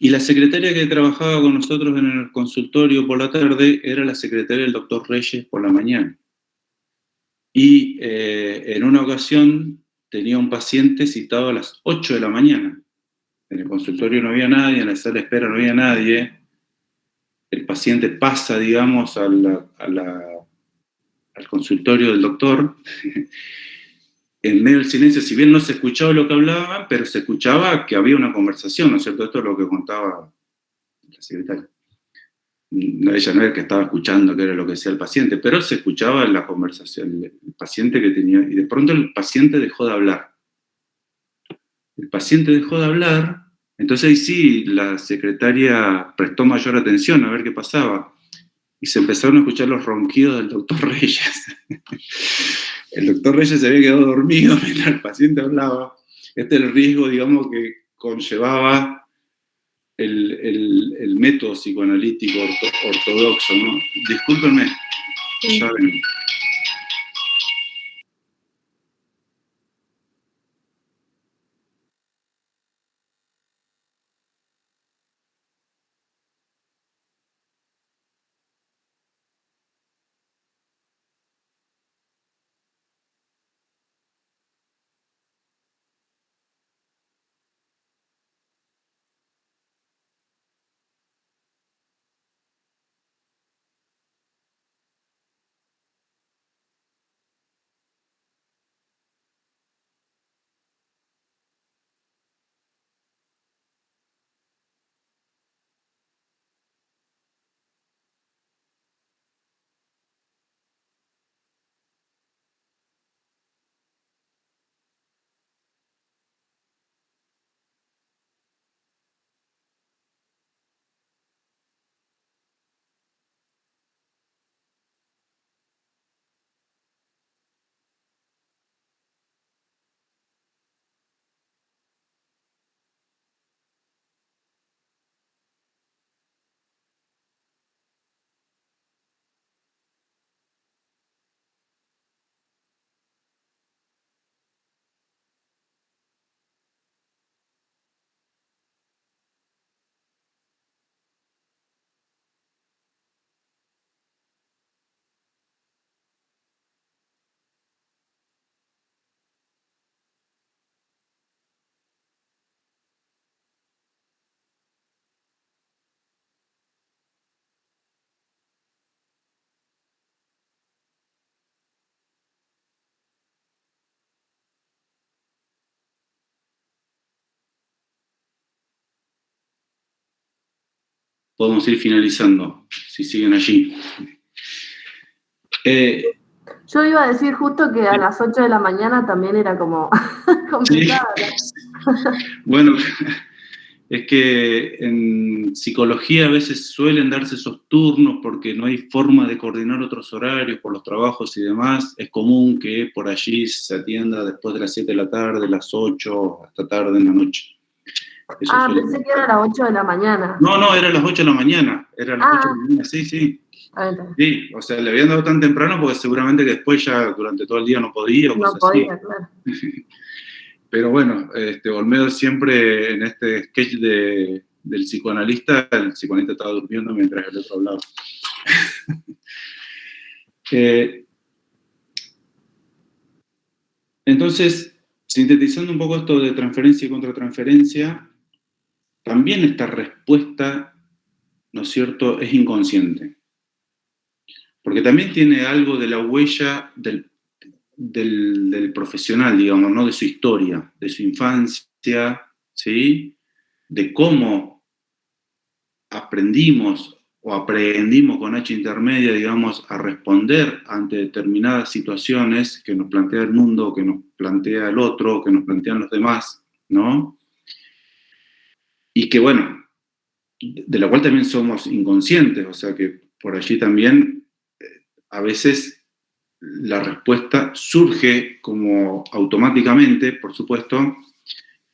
Y la secretaria que trabajaba con nosotros en el consultorio por la tarde era la secretaria del doctor Reyes por la mañana. Y en una ocasión tenía un paciente citado a las 8 de la mañana. En el consultorio no había nadie, en la sala de espera no había nadie. El paciente pasa, digamos, al consultorio del doctor. En medio del silencio, si bien no se escuchaba lo que hablaban, pero se escuchaba que había una conversación, ¿no es cierto? Esto es lo que contaba la secretaria. Ella no era el que estaba escuchando qué era lo que decía el paciente, pero se escuchaba la conversación, el paciente que tenía, y de pronto el paciente dejó de hablar. Entonces ahí sí la secretaria prestó mayor atención a ver qué pasaba, y se empezaron a escuchar los ronquidos del doctor Reyes. El doctor Reyes se había quedado dormido mientras el paciente hablaba. Este es el riesgo, digamos, que conllevaba el método psicoanalítico ortodoxo, ¿no? Discúlpenme, Sí. ya ven. podemos ir finalizando, si siguen allí. Yo iba a decir justo que a las 8 de la mañana también era como complicado. Bueno, es que en psicología a veces suelen darse esos turnos porque no hay forma de coordinar otros horarios por los trabajos y demás. Es común que por allí se atienda después de las 7 de la tarde, las 8, hasta tarde en la noche. Eso Pensé que era a las 8 de la mañana. No, era a las 8 de la mañana. Era a las 8 de la mañana, sí. Sí, o sea, le habían dado tan temprano porque seguramente que después ya durante todo el día no podía. No podía, así. Claro. Pero bueno, Olmedo siempre en este sketch del psicoanalista, el psicoanalista estaba durmiendo mientras el otro hablaba. Entonces, sintetizando un poco esto de transferencia y contratransferencia, también esta respuesta, ¿no es cierto?, es inconsciente. Porque también tiene algo de la huella del profesional, digamos, ¿no? De su historia, de su infancia, ¿sí? De cómo aprendimos o aprendimos con H intermedia, digamos, a responder ante determinadas situaciones que nos plantea el mundo, que nos plantea el otro, que nos plantean los demás, ¿no? Y que, bueno, de la cual también somos inconscientes, o sea que por allí también a veces la respuesta surge como automáticamente, por supuesto,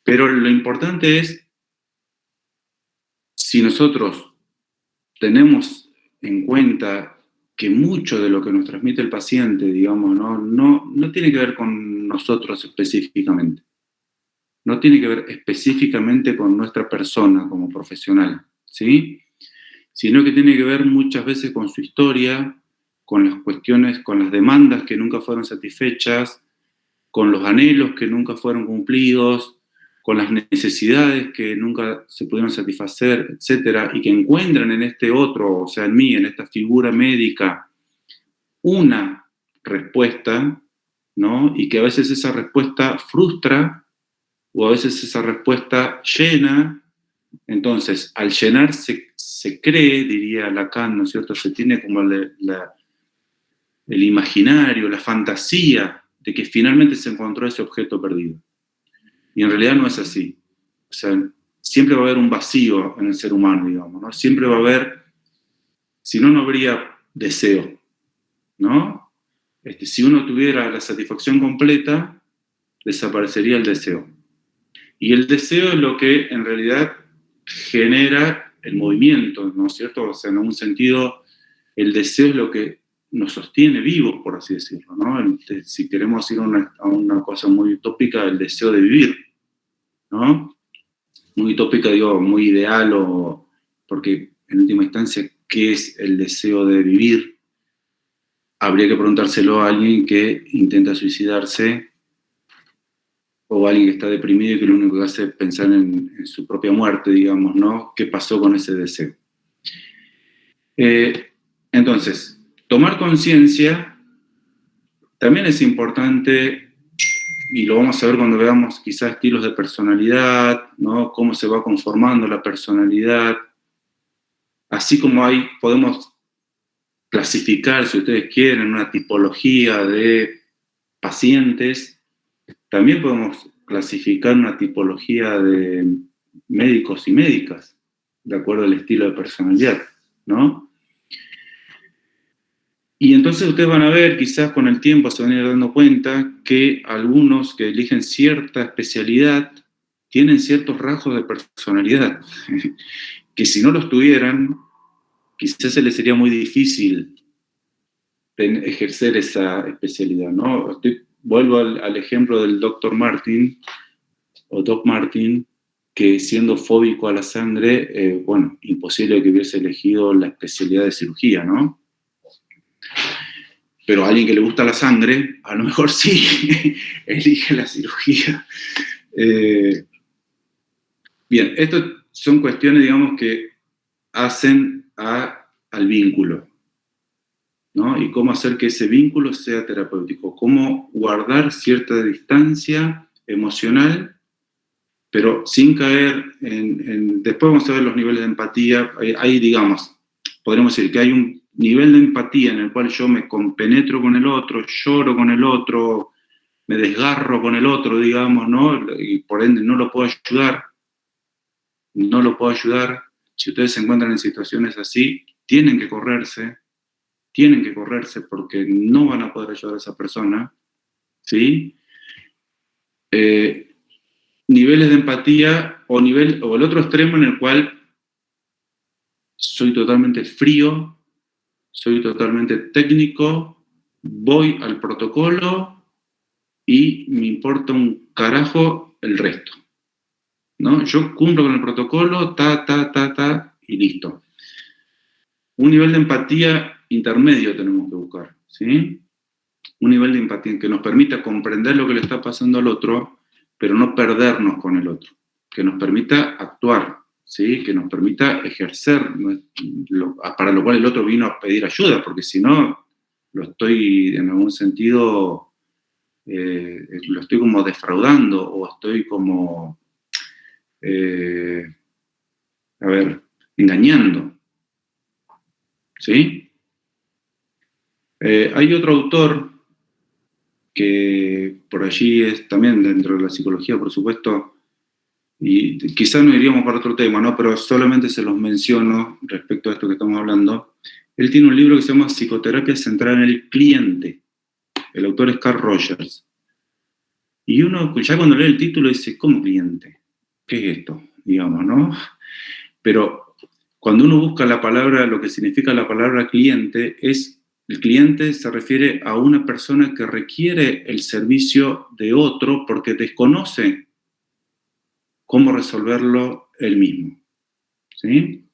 pero lo importante es si nosotros tenemos en cuenta que mucho de lo que nos transmite el paciente, digamos, no tiene que ver con nosotros específicamente, no tiene que ver específicamente con nuestra persona como profesional, ¿sí? Sino que tiene que ver muchas veces con su historia, con las cuestiones, con las demandas que nunca fueron satisfechas, con los anhelos que nunca fueron cumplidos, con las necesidades que nunca se pudieron satisfacer, etcétera, y que encuentran en este otro, o sea, en mí, en esta figura médica, una respuesta, ¿no? Y que a veces esa respuesta frustra, o a veces esa respuesta llena. Entonces, al llenar se cree, diría Lacan, ¿no es cierto? Se tiene como el imaginario, la fantasía de que finalmente se encontró ese objeto perdido. Y en realidad no es así. O sea, siempre va a haber un vacío en el ser humano, digamos, ¿no? Siempre va a haber, si no, no habría deseo, ¿no? Si uno tuviera la satisfacción completa, desaparecería el deseo. Y el deseo es lo que en realidad genera el movimiento, ¿no es cierto? O sea, en un sentido, el deseo es lo que nos sostiene vivos, por así decirlo, ¿no? Si queremos ir a una cosa muy utópica, el deseo de vivir, ¿no? Muy utópica, digo, muy ideal, porque en última instancia, ¿qué es el deseo de vivir? Habría que preguntárselo a alguien que intenta suicidarse o a alguien que está deprimido y que lo único que hace es pensar en su propia muerte, digamos, ¿no? ¿Qué pasó con ese deseo? Entonces, tomar conciencia también es importante, y lo vamos a ver cuando veamos quizás estilos de personalidad, ¿no? Cómo se va conformando la personalidad. Así como podemos clasificar, si ustedes quieren, una tipología de pacientes, también podemos clasificar una tipología de médicos y médicas, de acuerdo al estilo de personalidad, ¿no? Y entonces ustedes van a ver, quizás con el tiempo se van a ir dando cuenta que algunos que eligen cierta especialidad tienen ciertos rasgos de personalidad, que si no los tuvieran, quizás se les sería muy difícil ejercer esa especialidad, ¿no? Vuelvo al ejemplo del Dr. Martin, o Doc Martin, que siendo fóbico a la sangre, bueno, imposible que hubiese elegido la especialidad de cirugía, ¿no? Pero a alguien que le gusta la sangre, a lo mejor sí, elige la cirugía. Bien, estas son cuestiones, digamos, que hacen al vínculo, ¿no? Y cómo hacer que ese vínculo sea terapéutico, cómo guardar cierta distancia emocional, pero sin caer después vamos a ver los niveles de empatía. Ahí, digamos, podríamos decir que hay un nivel de empatía en el cual yo me compenetro con el otro, lloro con el otro, me desgarro con el otro, digamos, ¿no? Y por ende no lo puedo ayudar. No lo puedo ayudar. Si ustedes se encuentran en situaciones así, tienen que correrse porque no van a poder ayudar a esa persona, ¿sí? Niveles de empatía o el otro extremo en el cual soy totalmente frío, soy totalmente técnico, voy al protocolo y me importa un carajo el resto, ¿no? Yo cumplo con el protocolo, y listo. Un nivel de empatía intermedio tenemos que buscar, ¿sí? Un nivel de empatía que nos permita comprender lo que le está pasando al otro, pero no perdernos con el otro, que nos permita actuar, ¿sí? Que nos permita ejercer, para lo cual el otro vino a pedir ayuda, porque si no, lo estoy en algún sentido, lo estoy como defraudando, o estoy como, engañando, ¿sí? Hay otro autor que por allí es también dentro de la psicología, por supuesto, y quizás no iríamos para otro tema, ¿no? Pero solamente se los menciono respecto a esto que estamos hablando. Él tiene un libro que se llama Psicoterapia centrada en el cliente. El autor es Carl Rogers. Y uno ya cuando lee el título dice, ¿cómo cliente? ¿Qué es esto? Digamos, ¿no? Pero cuando uno busca la palabra, lo que significa la palabra cliente, el cliente se refiere a una persona que requiere el servicio de otro porque desconoce cómo resolverlo él mismo, ¿sí?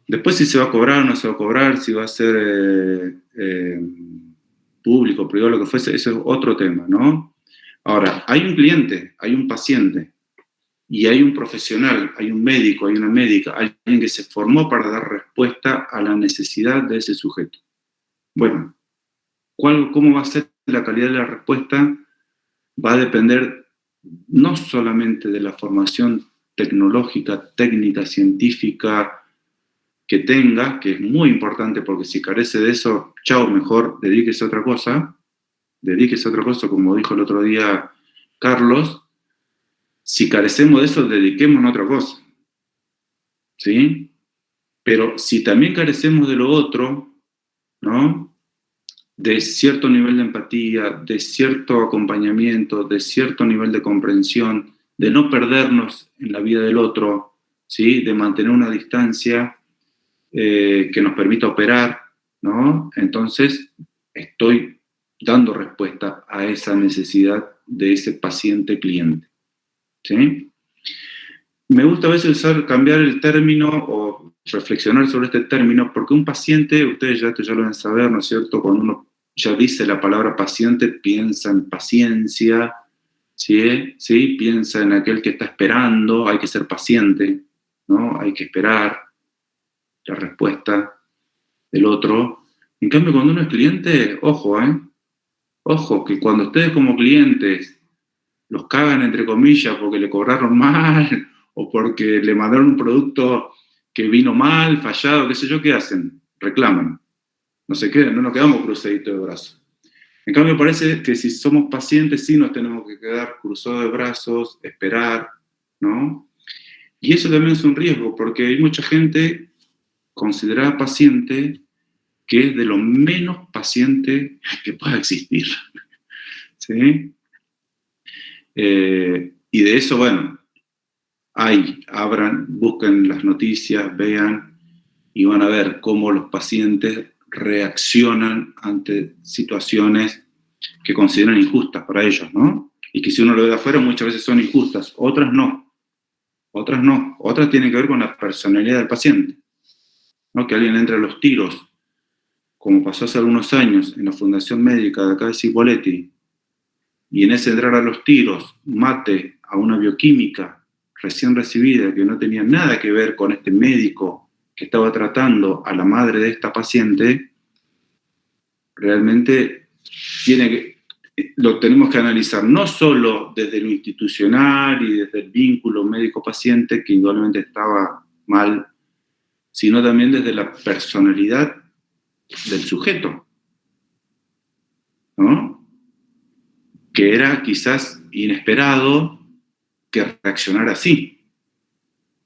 Después si se va a cobrar o no se va a cobrar, si va a ser público, privado, lo que fuese, eso es otro tema, ¿no? Ahora, hay un cliente, hay un paciente, y hay un profesional, hay un médico, hay una médica, alguien que se formó para dar respuesta a la necesidad de ese sujeto. Bueno, ¿cómo va a ser la calidad de la respuesta? Va a depender no solamente de la formación tecnológica, técnica, científica que tenga, que es muy importante porque si carece de eso, chao, mejor dedíquese a otra cosa, como dijo el otro día Carlos. Si carecemos de eso, dediquémonos a otra cosa, ¿sí? Pero si también carecemos de lo otro, ¿no? De cierto nivel de empatía, de cierto acompañamiento, de cierto nivel de comprensión, de no perdernos en la vida del otro, ¿sí? De mantener una distancia que nos permita operar, ¿no? Entonces, estoy dando respuesta a esa necesidad de ese paciente cliente, ¿sí? Me gusta a veces cambiar el término o reflexionar sobre este término, porque un paciente, ustedes ya lo deben saber, ¿no es cierto? Cuando uno ya dice la palabra paciente, piensa en paciencia, ¿sí? ¿Sí? Piensa en aquel que está esperando, hay que ser paciente, ¿no? Hay que esperar la respuesta del otro. En cambio, cuando uno es cliente, ojo, ojo, que cuando ustedes como clientes los cagan, entre comillas, porque le cobraron mal, o porque le mandaron un producto que vino mal, fallado, qué sé yo, ¿qué hacen? Reclaman. No nos quedamos cruzaditos de brazos. En cambio, parece que si somos pacientes, sí nos tenemos que quedar cruzados de brazos, esperar, ¿no? Y eso también es un riesgo, porque hay mucha gente considerada paciente que es de lo menos paciente que pueda existir, ¿sí? Y de eso, bueno, busquen las noticias, vean y van a ver cómo los pacientes reaccionan ante situaciones que consideran injustas para ellos, ¿no? Y que si uno lo ve de afuera muchas veces son injustas, otras no, otras tienen que ver con la personalidad del paciente, ¿no? Que alguien entre a los tiros, como pasó hace algunos años en la Fundación Médica de acá de Cipolletti, y en ese entrar a los tiros mate a una bioquímica recién recibida que no tenía nada que ver con este médico que estaba tratando a la madre de esta paciente, realmente lo tenemos que analizar no solo desde lo institucional y desde el vínculo médico-paciente, que indudablemente estaba mal, sino también desde la personalidad del sujeto, ¿no? Que era quizás inesperado que reaccionara así,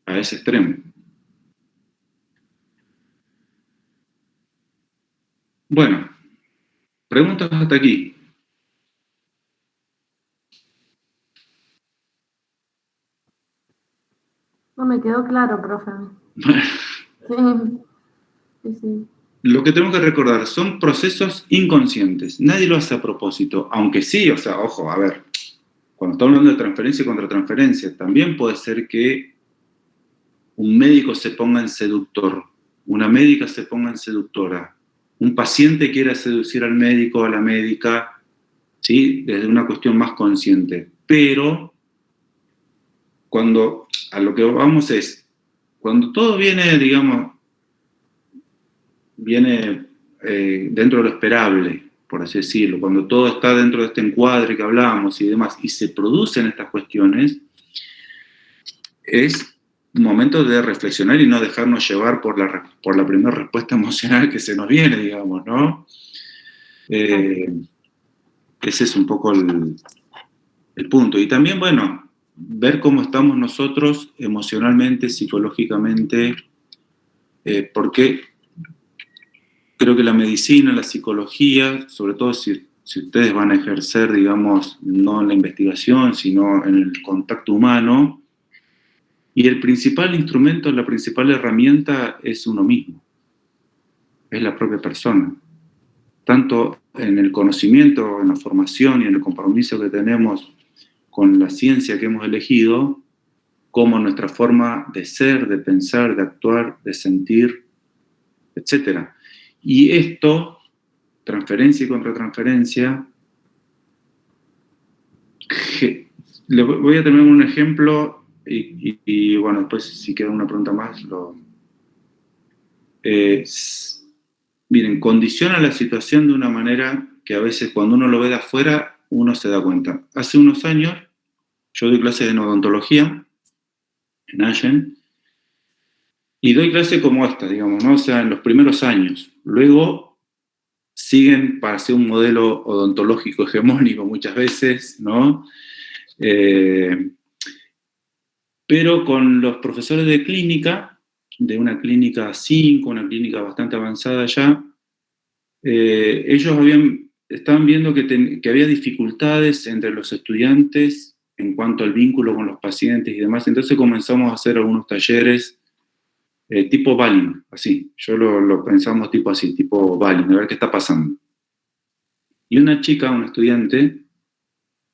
a ese extremo. Bueno, preguntas hasta aquí. No me quedó claro, profe. Sí. Lo que tenemos que recordar son procesos inconscientes. Nadie lo hace a propósito, aunque sí, o sea, ojo, a ver, cuando estamos hablando de transferencia y contratransferencia, también puede ser que un médico se ponga en seductor, una médica se ponga en seductora, un paciente quiera seducir al médico o a la médica, ¿sí? Desde una cuestión más consciente. Pero cuando a lo que vamos es, cuando todo viene, digamos, dentro de lo esperable, por así decirlo, cuando todo está dentro de este encuadre que hablamos y demás, y se producen estas cuestiones, es un momento de reflexionar y no dejarnos llevar por la primera respuesta emocional que se nos viene, digamos, ¿no? Ese es un poco el punto. Y también, bueno, ver cómo estamos nosotros emocionalmente, psicológicamente, porque creo que la medicina, la psicología, sobre todo si ustedes van a ejercer, digamos, no en la investigación, sino en el contacto humano, y el principal instrumento, la principal herramienta es uno mismo, es la propia persona. Tanto en el conocimiento, en la formación y en el compromiso que tenemos con la ciencia que hemos elegido, como nuestra forma de ser, de pensar, de actuar, de sentir, etc. Y esto, transferencia y contratransferencia, le voy a tener un ejemplo y bueno, después si queda una pregunta más, miren, condiciona la situación de una manera que a veces cuando uno lo ve de afuera, uno se da cuenta. Hace unos años, yo doy clases en odontología, en Allen, y doy clases como esta, digamos, ¿no? O sea, en los primeros años. Luego siguen para ser un modelo odontológico hegemónico muchas veces, ¿no? Pero con los profesores de clínica, de una clínica 5, una clínica bastante avanzada ya, ellos estaban viendo que había dificultades entre los estudiantes en cuanto al vínculo con los pacientes y demás. Entonces comenzamos a hacer algunos talleres tipo Balin, así. Yo lo pensamos tipo así, tipo Balin, a ver qué está pasando. Y una chica, una estudiante,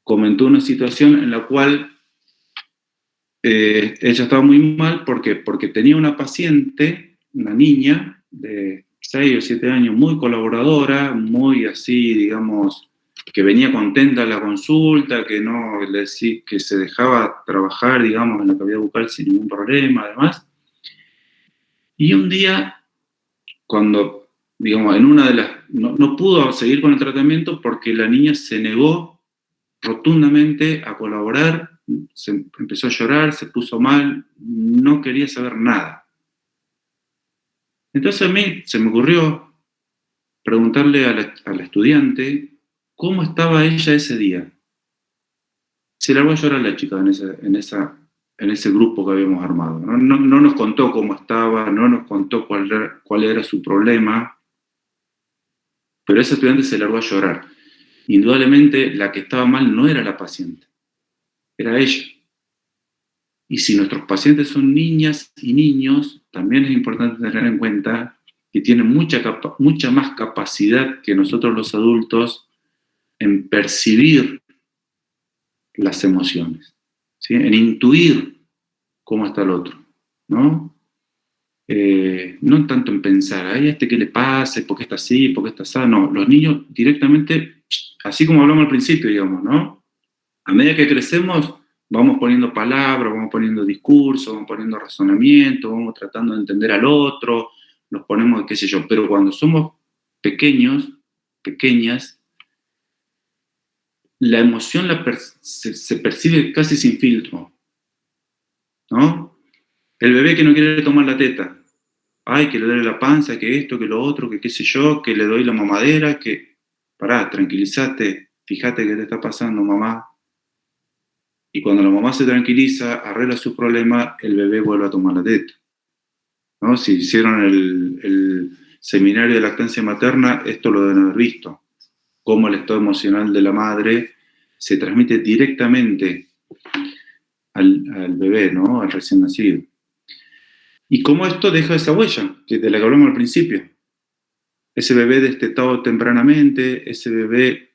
comentó una situación en la cual ella estaba muy mal porque tenía una paciente, una niña de 6 o 7 años, muy colaboradora, muy así, digamos, que venía contenta a la consulta, que se dejaba trabajar, digamos, en la cavidad bucal sin ningún problema, además. Y un día, cuando, digamos, en una de las... No pudo seguir con el tratamiento porque la niña se negó rotundamente a colaborar, empezó a llorar, se puso mal, no quería saber nada. Entonces a mí se me ocurrió preguntarle a la estudiante cómo estaba ella ese día. Se largó a llorar la chica en ese grupo que habíamos armado. No nos contó cómo estaba, no nos contó cuál era su problema, pero esa estudiante se largó a llorar. Indudablemente la que estaba mal no era la paciente, era ella. Y si nuestros pacientes son niñas y niños, también es importante tener en cuenta que tienen mucha más capacidad que nosotros los adultos en percibir las emociones, ¿sí? En intuir cómo está el otro, ¿no? No tanto en pensar, ¿a qué le pasa? ¿Por qué está así? ¿Por qué está así? No, los niños directamente, así como hablamos al principio, digamos, ¿no? A medida que crecemos, vamos poniendo palabras, vamos poniendo discursos, vamos poniendo razonamiento, vamos tratando de entender al otro, nos ponemos, qué sé yo, pero cuando somos pequeños, pequeñas, la emoción se percibe casi sin filtro, ¿no? El bebé que no quiere tomar la teta, ay, que le duele la panza, que esto, que lo otro, que qué sé yo, que le doy la mamadera, que... Pará, tranquilízate, fíjate qué te está pasando, mamá. Y cuando la mamá se tranquiliza, arregla su problema, el bebé vuelve a tomar la teta, ¿no? Si hicieron el seminario de lactancia materna, esto lo deben haber visto, cómo el estado emocional de la madre se transmite directamente al bebé, ¿no? Al recién nacido. Y cómo esto deja esa huella, de la que hablamos al principio. Ese bebé destetado tempranamente, ese bebé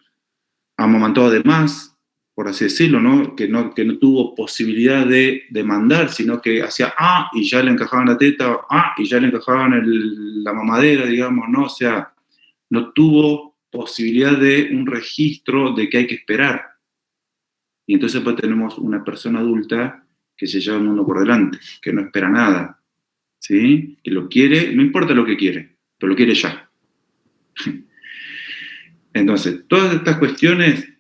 amamantado de más, por así decirlo, ¿no? Que no tuvo posibilidad de demandar, sino que hacía y ya le encajaban la teta, y ya le encajaban la mamadera, digamos, ¿no? O sea, no tuvo posibilidad de un registro de que hay que esperar. Y entonces pues tenemos una persona adulta que se lleva el mundo por delante, que no espera nada, ¿sí? Que lo quiere, no importa lo que quiere, pero lo quiere ya. Entonces, todas estas cuestiones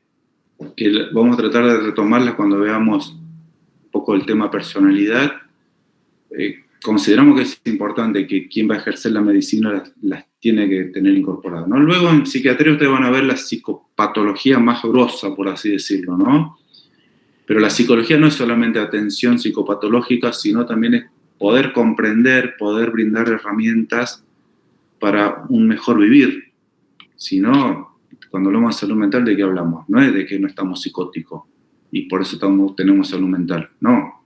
que vamos a tratar de retomarlas cuando veamos un poco el tema personalidad, consideramos que es importante que quien va a ejercer la medicina las tiene que tener incorporadas, ¿no? Luego en psiquiatría ustedes van a ver la psicopatología más grosa, por así decirlo, ¿no? Pero la psicología no es solamente atención psicopatológica, sino también es poder comprender, poder brindar herramientas para un mejor vivir. Si no, cuando hablamos de salud mental, ¿de qué hablamos? No es de que no estamos psicóticos y por eso tenemos salud mental. No.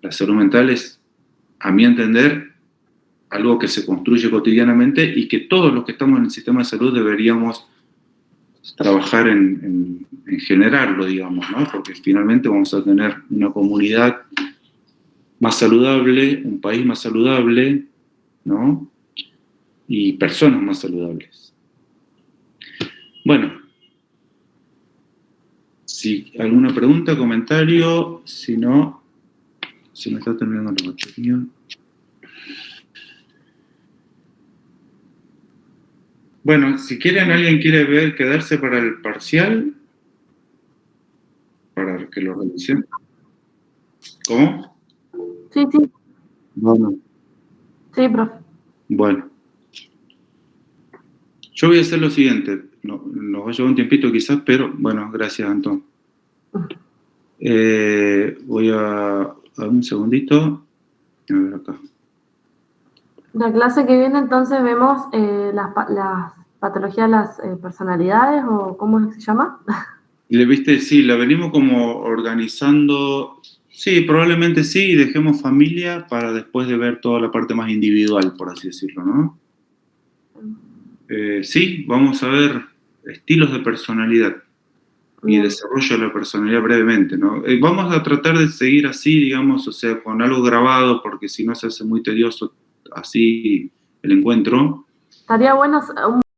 La salud mental es, a mi entender, algo que se construye cotidianamente y que todos los que estamos en el sistema de salud deberíamos trabajar en generarlo, digamos, ¿no? Porque finalmente vamos a tener una comunidad más saludable, un país más saludable, ¿no? Y personas más saludables. Bueno, si alguna pregunta, comentario, si no, se me está terminando la batería. Bueno, si quieren, alguien quiere quedarse para el parcial, para que lo realicen. ¿Cómo? Sí. Bueno. Sí, profe. Bueno. Yo voy a hacer lo siguiente. Nos va a llevar un tiempito quizás, pero bueno, gracias, Antón. Voy a un segundito. A ver acá. La clase que viene entonces vemos las patologías de las personalidades, o ¿cómo es que se llama? ¿Le viste? Sí, la venimos como organizando. Sí, probablemente sí, y dejemos familia para después de ver toda la parte más individual, por así decirlo, ¿no? Sí, vamos a ver estilos de personalidad y desarrollo de la personalidad brevemente, ¿no? Vamos a tratar de seguir así, digamos, o sea, con algo grabado, porque si no se hace muy tedioso así el encuentro. Estaría bueno